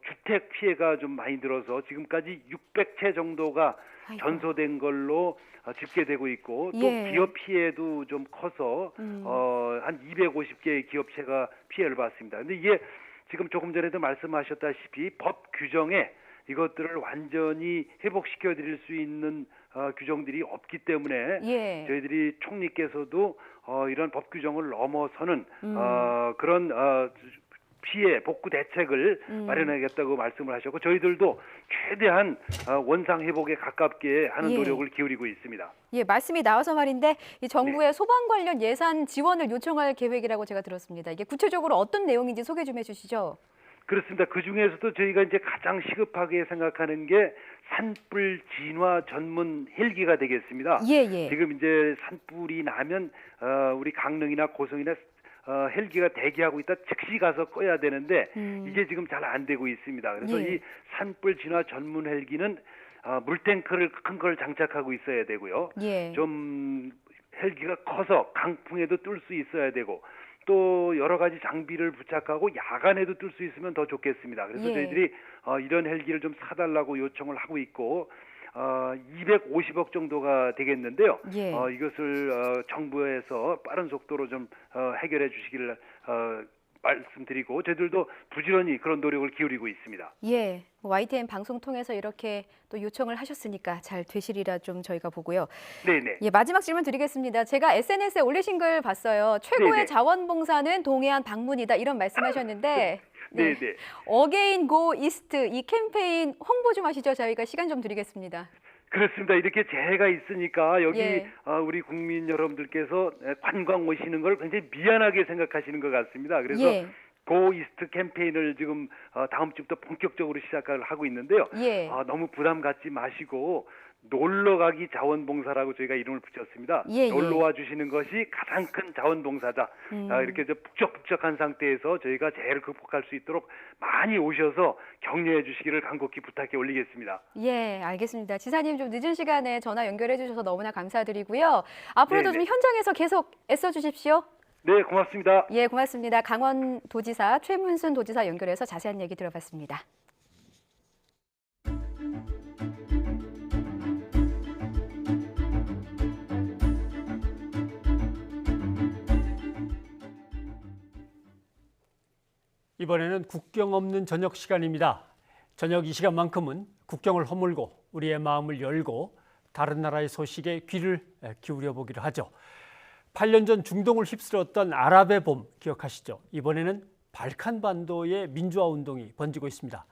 주택 피해가 좀 많이 늘어서 지금까지 600채 정도가 전소된 걸로 집계되고 있고 또 예. 기업 피해도 좀 커서 한 250개의 기업체가 피해를 봤습니다. 근데 이게 지금 조금 전에도 말씀하셨다시피 법 규정에 이것들을 완전히 회복시켜 드릴 수 있는 규정들이 없기 때문에 예. 저희들이 총리께서도 이런 법 규정을 넘어서는 그런 피해 복구 대책을 마련하겠다고 말씀을 하셨고 저희들도 최대한 원상 회복에 가깝게 하는 예. 노력을 기울이고 있습니다. 예, 말씀이 나와서 말인데 이 정부의 소방 관련 예산 지원을 요청할 계획이라고 제가 들었습니다. 이게 구체적으로 어떤 내용인지 소개 좀 해주시죠. 그렇습니다. 그 중에서도 저희가 이제 가장 시급하게 생각하는 게 산불 진화 전문 헬기가 되겠습니다. 예. 지금 이제 산불이 나면 우리 강릉이나 고성이나 헬기가 대기하고 있다 즉시 가서 꺼야 되는데 이게 지금 잘 안 되고 있습니다. 그래서 예. 이 산불 진화 전문 헬기는 물탱크를 큰 걸 장착하고 있어야 되고요. 예. 좀 헬기가 커서 강풍에도 뜰 수 있어야 되고 또 여러 가지 장비를 부착하고 야간에도 뜰 수 있으면 더 좋겠습니다. 그래서 예. 저희들이 이런 헬기를 좀 사달라고 요청을 하고 있고 250억 정도가 되겠는데요. 예. 이것을 정부에서 빠른 속도로 좀 해결해 주시기를 말씀드리고 저희들도 부지런히 그런 노력을 기울이고 있습니다. 예, YTN 방송 통해서 이렇게 또 요청을 하셨으니까 잘 되시리라 좀 저희가 보고요. 네네. 예, 마지막 질문 드리겠습니다. 제가 SNS에 올리신 글 봤어요. 최고의 네네. 자원봉사는 동해안 방문이다 이런 말씀하셨는데 네네. 어게인 고 이스트 이 캠페인 홍보 좀 하시죠. 저희가 시간 좀 드리겠습니다. 그렇습니다. 이렇게 재해가 있으니까 여기 예. 우리 국민 여러분들께서 관광 오시는 걸 굉장히 미안하게 생각하시는 것 같습니다. 그래서 예. 고 이스트 캠페인을 지금 다음 주부터 본격적으로 시작을 하고 있는데요. 예. 너무 부담 갖지 마시고 놀러가기 자원봉사라고 저희가 이름을 붙였습니다. 예, 예. 놀러와 주시는 것이 가장 큰 자원봉사다. 이렇게 북적북적한 상태에서 저희가 재해를 극복할 수 있도록 많이 오셔서 격려해 주시기를 간곡히 부탁해 올리겠습니다. 예, 알겠습니다. 지사님 좀 늦은 시간에 전화 연결해 주셔서 너무나 감사드리고요. 앞으로도 네네. 좀 현장에서 계속 애써 주십시오. 네, 고맙습니다. 예, 고맙습니다. 강원도지사 최문순 도지사 연결해서 자세한 얘기 들어봤습니다. 이번에는 국경 없는 저녁 시간입니다. 저녁 이 시간만큼은 국경을 허물고 우리의 마음을 열고 다른 나라의 소식에 귀를 기울여 보기로 하죠. 8년 전 중동을 휩쓸었던 아랍의 봄 기억하시죠? 이번에는 발칸반도의 민주화 운동이 번지고 있습니다.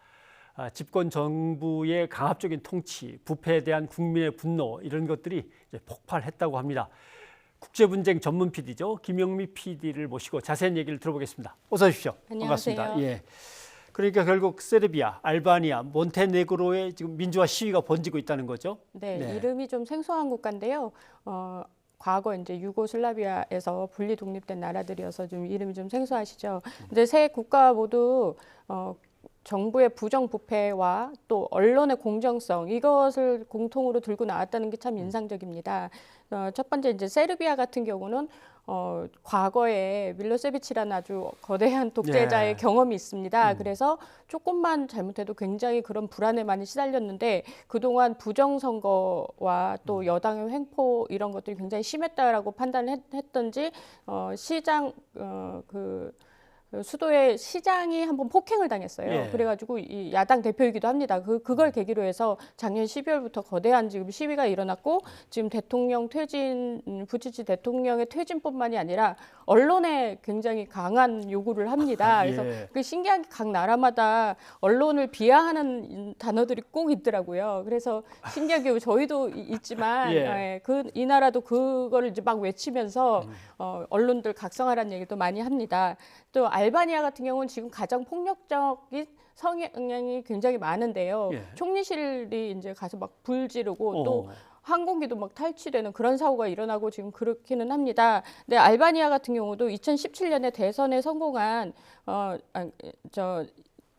집권 정부의 강압적인 통치, 부패에 대한 국민의 분노 이런 것들이 이제 폭발했다고 합니다. 국제분쟁 전문 PD죠. 김영미 PD를 모시고 자세한 얘기를 들어보겠습니다. 어서 오십시오. 안녕하세요. 반갑습니다. 예. 그러니까 결국 세르비아, 알바니아, 몬테네그로의 지금 민주화 시위가 번지고 있다는 거죠. 네, 이름이 좀 생소한 국가인데요. 과거 이제 유고슬라비아에서 분리 독립된 나라들이어서 좀 이름이 좀 생소하시죠. 근데 세 국가 모두 정부의 부정부패와 또 언론의 공정성 이것을 공통으로 들고 나왔다는 게 참 인상적입니다. 첫 번째 이제 세르비아 같은 경우는 과거에 밀로세비치라는 아주 거대한 독재자의 예. 경험이 있습니다. 그래서 조금만 잘못해도 굉장히 그런 불안에 많이 시달렸는데 그동안 부정선거와 또 여당의 횡포 이런 것들이 굉장히 심했다라고 판단을 했던지 수도의 시장이 한번 폭행을 당했어요. 예. 그래가지고 이 야당 대표이기도 합니다. 그걸 계기로 해서 작년 12월부터 거대한 지금 시위가 일어났고 지금 대통령 퇴진, 부치치 대통령의 퇴진뿐만이 아니라 언론에 굉장히 강한 요구를 합니다. 그래서 그 신기한 게 각 나라마다 언론을 비하하는 단어들이 꼭 있더라고요. 그래서 신기하게 저희도 있지만 이 나라도 그거를 이제 막 외치면서 언론들 각성하라는 얘기도 많이 합니다. 또 알바니아 같은 경우는 지금 가장 폭력적인 성향이 굉장히 많은데요. 총리실이 이제 가서 막 불 지르고 또 항공기도 막 탈취되는 그런 사고가 일어나고 지금 그렇기는 합니다. 근데 알바니아 같은 경우도 2017년에 대선에 성공한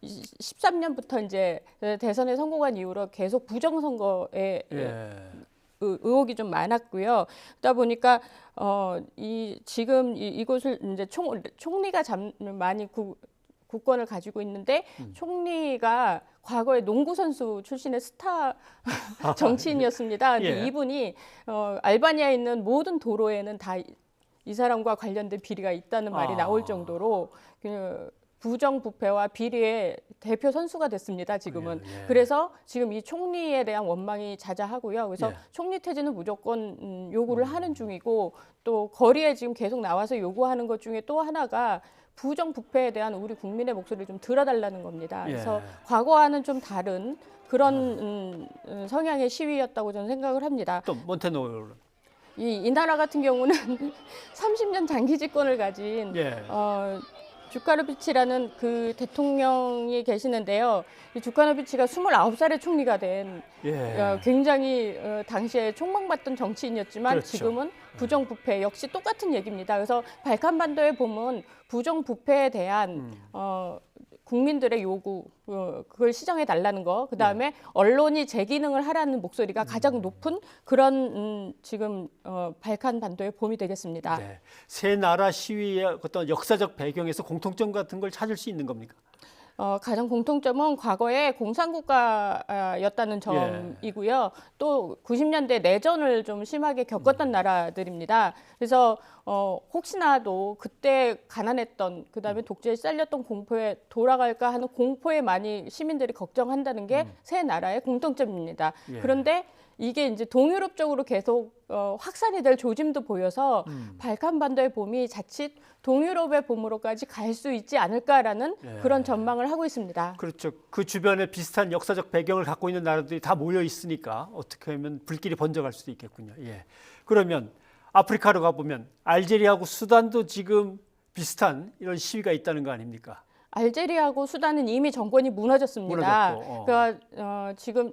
13년부터 이제 대선에 성공한 이후로 계속 부정선거에 의혹이 좀 많았고요. 그러다 보니까 지금 이곳을 이제 총리가 많이 국권을 가지고 있는데 총리가 과거에 농구 선수 출신의 스타 정치인이었습니다. 근데 이분이 알바니아에 있는 모든 도로에는 다 이 사람과 관련된 비리가 있다는 말이 나올 정도로 부정부패와 비리의 대표 선수가 됐습니다. 지금은. 그래서 지금 이 총리에 대한 원망이 자자하고요. 그래서 총리 퇴진은 무조건 요구를 하는 중이고 또 거리에 지금 계속 나와서 요구하는 것 중에 또 하나가 부정부패에 대한 우리 국민의 목소리를 좀 들어달라는 겁니다. 그래서 과거와는 좀 다른 그런 성향의 시위였다고 저는 생각을 합니다. 또 몬테네그로. 이 나라 같은 경우는 30년 장기 집권을 가진 주카노비치라는 그 대통령이 계시는데요. 이 주카노비치가 29살에 총리가 된 굉장히 당시에 촉망받던 정치인이었지만 그렇죠. 지금은 부정부패 역시 똑같은 얘기입니다. 그래서 발칸반도에 보면 부정부패에 대한 국민들의 요구 그걸 시정해 달라는 거, 그다음에 언론이 제 기능을 하라는 목소리가 가장 높은 그런 지금 발칸반도의 봄이 되겠습니다. 세 나라 시위의 어떤 역사적 배경에서 공통점 같은 걸 찾을 수 있는 겁니까? 가장 공통점은 과거에 공산국가였다는 점이고요. 또 90년대 내전을 좀 심하게 겪었던 나라들입니다. 그래서 혹시나도 그때 가난했던 그다음에 독재에 잘렸던 공포에 돌아갈까 하는 공포에 많이 시민들이 걱정한다는 게 세 나라의 공통점입니다. 그런데 이게 이제 동유럽 쪽으로 계속 확산이 될 조짐도 보여서 발칸반도의 봄이 자칫 동유럽의 봄으로까지 갈 수 있지 않을까라는 그런 전망을 하고 있습니다. 그렇죠. 그 주변에 비슷한 역사적 배경을 갖고 있는 나라들이 다 모여 있으니까 어떻게 하면 불길이 번져갈 수도 있겠군요. 예. 그러면 아프리카로 가보면 알제리하고 수단도 지금 비슷한 이런 시위가 있다는 거 아닙니까? 알제리하고 수단은 이미 정권이 무너졌습니다. 그러니까 지금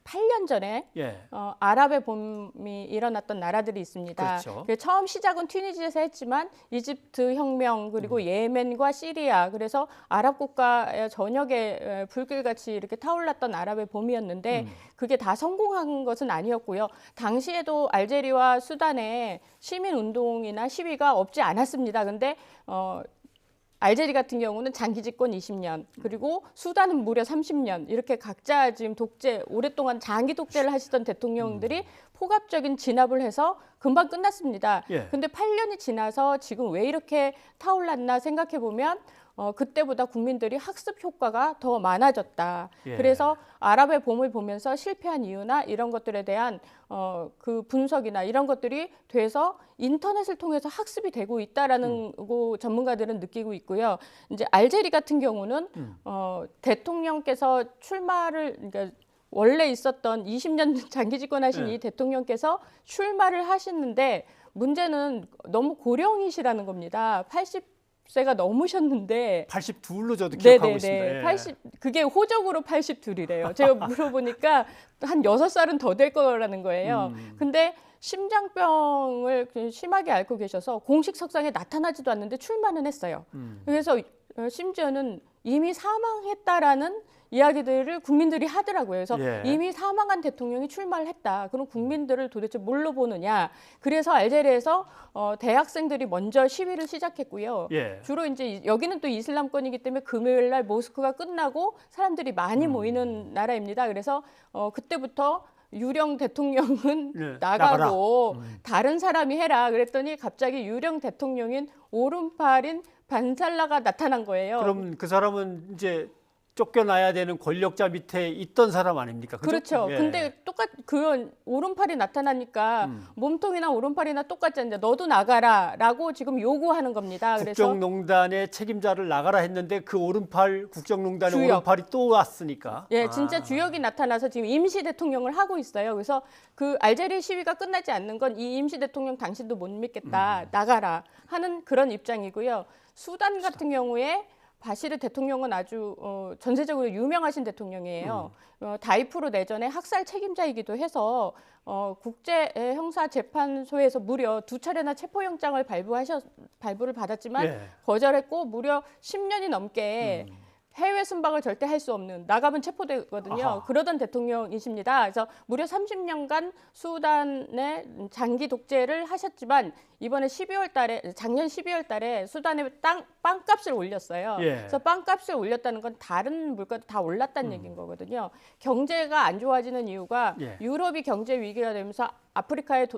8년 전에 아랍의 봄이 일어났던 나라들이 있습니다. 그렇죠. 처음 시작은 튀니지에서 했지만 이집트 혁명 그리고 예멘과 시리아 그래서 아랍 국가의 전역에 불길같이 이렇게 타올랐던 아랍의 봄이었는데 그게 다 성공한 것은 아니었고요. 당시에도 알제리와 수단에 시민운동이나 시위가 없지 않았습니다. 근데 알제리 같은 경우는 장기 집권 20년, 그리고 수단은 무려 30년 이렇게 각자 지금 독재 오랫동안 장기 독재를 하시던 대통령들이 포괄적인 진압을 해서 금방 끝났습니다. 근데 8년이 지나서 지금 왜 이렇게 타올랐나 생각해 보면 그때보다 국민들이 학습 효과가 더 많아졌다. 그래서 아랍의 봄을 보면서 실패한 이유나 이런 것들에 대한 그 분석이나 이런 것들이 돼서 인터넷을 통해서 학습이 되고 있다라는 거 전문가들은 느끼고 있고요. 이제 알제리 같은 경우는 대통령께서 출마를 그러니까 원래 있었던 20년 장기 집권하신 이 대통령께서 출마를 하시는데 문제는 너무 고령이시라는 겁니다. 80세가 넘으셨는데 82로 저도 기억하고 있습니다. 80 그게 호적으로 82이래요. 제가 물어보니까 한 6살은 더 될 거라는 거예요. 근데 심장병을 심하게 앓고 계셔서 공식 석상에 나타나지도 않는데 출마는 했어요. 그래서 심지어는 이미 사망했다라는 이야기들을 국민들이 하더라고요. 그래서 이미 사망한 대통령이 출마를 했다. 그럼 국민들을 도대체 뭘로 보느냐. 그래서 알제리에서 대학생들이 먼저 시위를 시작했고요. 주로 이제 여기는 또 이슬람권이기 때문에 금요일 날 모스크가 끝나고 사람들이 많이 모이는 나라입니다. 그래서 그때부터 유령 대통령은 나가고 다른 사람이 해라. 그랬더니 갑자기 유령 대통령인 오른팔인 반살라가 나타난 거예요. 그럼 그 사람은 이제 쫓겨나야 되는 권력자 밑에 있던 사람 아닙니까? 그렇죠. 근데 그런 오른팔이 나타나니까 몸통이나 오른팔이나 똑같지 않냐. 너도 나가라라고 지금 요구하는 겁니다. 국정농단의 책임자를 나가라 했는데 그 오른팔 국정농단의 오른팔이 또 왔으니까. 진짜 주역이 나타나서 지금 임시 대통령을 하고 있어요. 그래서 그 알제리 시위가 끝나지 않는 건 이 임시 대통령 당신도 못 믿겠다. 나가라 하는 그런 입장이고요. 수단 같은 경우에 바시르 대통령은 아주 전세적으로 유명하신 대통령이에요. 다이프로 내전의 학살 책임자이기도 해서 국제형사재판소에서 무려 2차례나 체포영장을 발부를 받았지만 거절했고 무려 10년이 넘게 해외 순방을 절대 할 수 없는 나가면 체포되거든요. 그러던 대통령이십니다. 그래서 무려 30년간 수단의 장기 독재를 하셨지만 이번에 작년 12월 달에 수단의 빵값을 올렸어요. 그래서 빵값을 올렸다는 건 다른 물가도 다 올랐다는 얘기인 거거든요. 경제가 안 좋아지는 이유가 유럽이 경제 위기가 되면서 아프리카의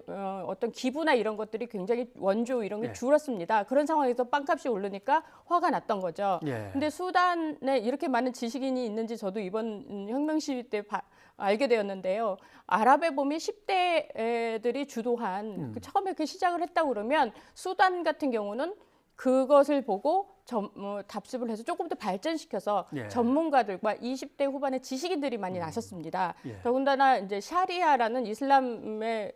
어떤 기부나 이런 것들이 굉장히 원조 이런 게 줄었습니다. 그런 상황에서 빵값이 오르니까 화가 났던 거죠. 근데 수단에 이렇게 많은 지식인이 있는지 저도 이번 혁명 시위 때 알게 되었는데요. 아랍의 봄이 10대들이 주도한 처음에 그 시작을 했다고 그러면 수단 같은 경우는 그것을 보고 답습을 해서 조금 더 발전시켜서 전문가들과 20대 후반의 지식인들이 많이 나섰습니다. 더군다나 이제 샤리아라는 이슬람의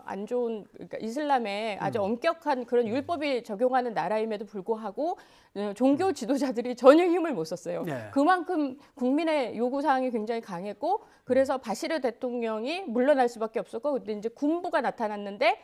안 좋은 그러니까 이슬람의 아주 엄격한 그런 율법이 적용하는 나라임에도 불구하고 종교 지도자들이 전혀 힘을 못 썼어요. 그만큼 국민의 요구 사항이 굉장히 강했고 그래서 바시르 대통령이 물러날 수밖에 없었고 그때 이제 군부가 나타났는데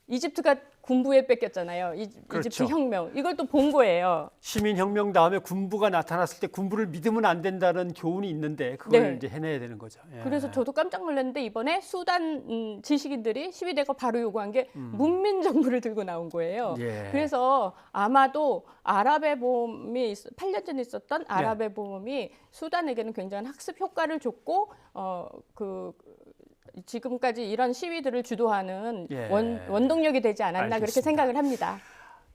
이집트가 군부에 뺏겼잖아요. 그렇죠. 이집트 혁명. 이걸 또 본 거예요. 시민혁명 다음에 군부가 나타났을 때 군부를 믿으면 안 된다는 교훈이 있는데 그걸 네. 이제 해내야 되는 거죠. 예. 그래서 저도 깜짝 놀랐는데 이번에 수단 지식인들이 12대가 바로 요구한 게 문민 정부를 들고 나온 거예요. 예. 그래서 아마도 아랍의 봄이 8년 전에 있었던 아랍의 봄이 수단에게는 굉장한 학습 효과를 줬고 지금까지 이런 시위들을 주도하는 예. 원동력이 되지 않았나 그렇게 알겠습니다. 생각을 합니다.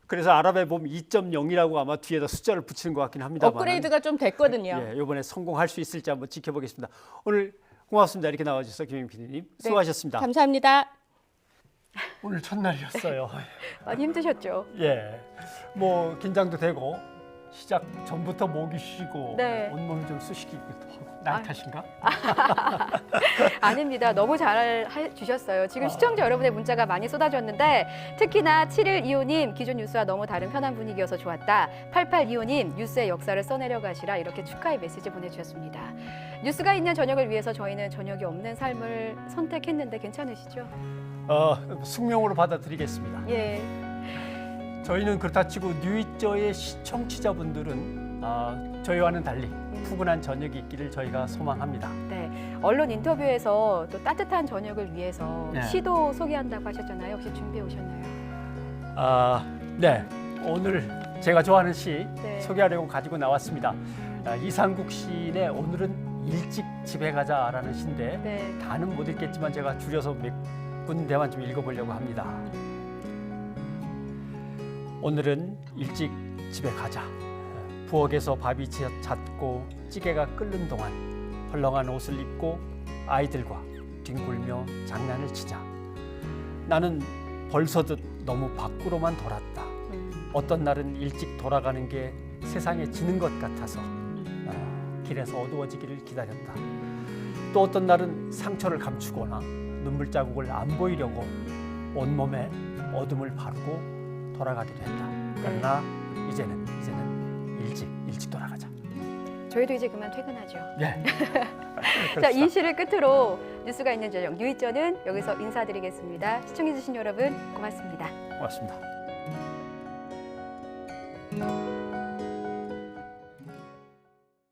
그래서 아랍의 봄 2.0이라고 아마 뒤에다 숫자를 붙이는 것 같긴 합니다만 업그레이드가 좀 됐거든요. 예, 이번에 성공할 수 있을지 한번 지켜보겠습니다. 오늘 고맙습니다. 이렇게 나와주셔서 김영 PD님 수고하셨습니다. 감사합니다. 오늘 첫날이었어요. 많이 힘드셨죠? 예, 뭐 긴장도 되고 시작 전부터 목이 쉬고 네. 온몸이 좀 쑤시기도 하고 날 탓인가? 아닙니다. 너무 잘 해주셨어요. 지금 시청자 여러분의 문자가 많이 쏟아졌는데 특히나 7125님 기존 뉴스와 너무 다른 편한 분위기여서 좋았다. 8825님 뉴스의 역사를 써내려 가시라 이렇게 축하의 메시지 보내주셨습니다. 뉴스가 있는 저녁을 위해서 저희는 저녁이 없는 삶을 선택했는데 괜찮으시죠? 숙명으로 받아들이겠습니다. 예. 저희는 그렇다 치고 뉴이저의 시청자분들은 저희와는 달리 푸근한 저녁이 있기를 저희가 소망합니다. 네, 언론 인터뷰에서 또 따뜻한 저녁을 위해서 네. 시도 소개한다고 하셨잖아요. 혹시 준비해 오셨나요? 네, 오늘 제가 좋아하는 시 네. 소개하려고 가지고 나왔습니다. 이상국 시인의 오늘은 일찍 집에 가자라는 시인데 네. 다는 못 읽겠지만 제가 줄여서 몇 군데만 좀 읽어보려고 합니다. 오늘은 일찍 집에 가자. 부엌에서 밥이 잦고 찌개가 끓는 동안 헐렁한 옷을 입고 아이들과 뒹굴며 장난을 치자. 나는 벌서듯 너무 밖으로만 돌았다. 어떤 날은 일찍 돌아가는 게 세상에 지는 것 같아서 길에서 어두워지기를 기다렸다. 또 어떤 날은 상처를 감추거나 눈물 자국을 안 보이려고 온몸에 어둠을 바르고 돌아가기도 했다. 그러나 이제는 일찍 돌아가자. 저희도 이제 그만 퇴근하죠. 예. 자, 이 시를 끝으로 뉴스가 있는 저녁 뉴이저는 여기서 인사드리겠습니다. 시청해주신 여러분 고맙습니다. 고맙습니다.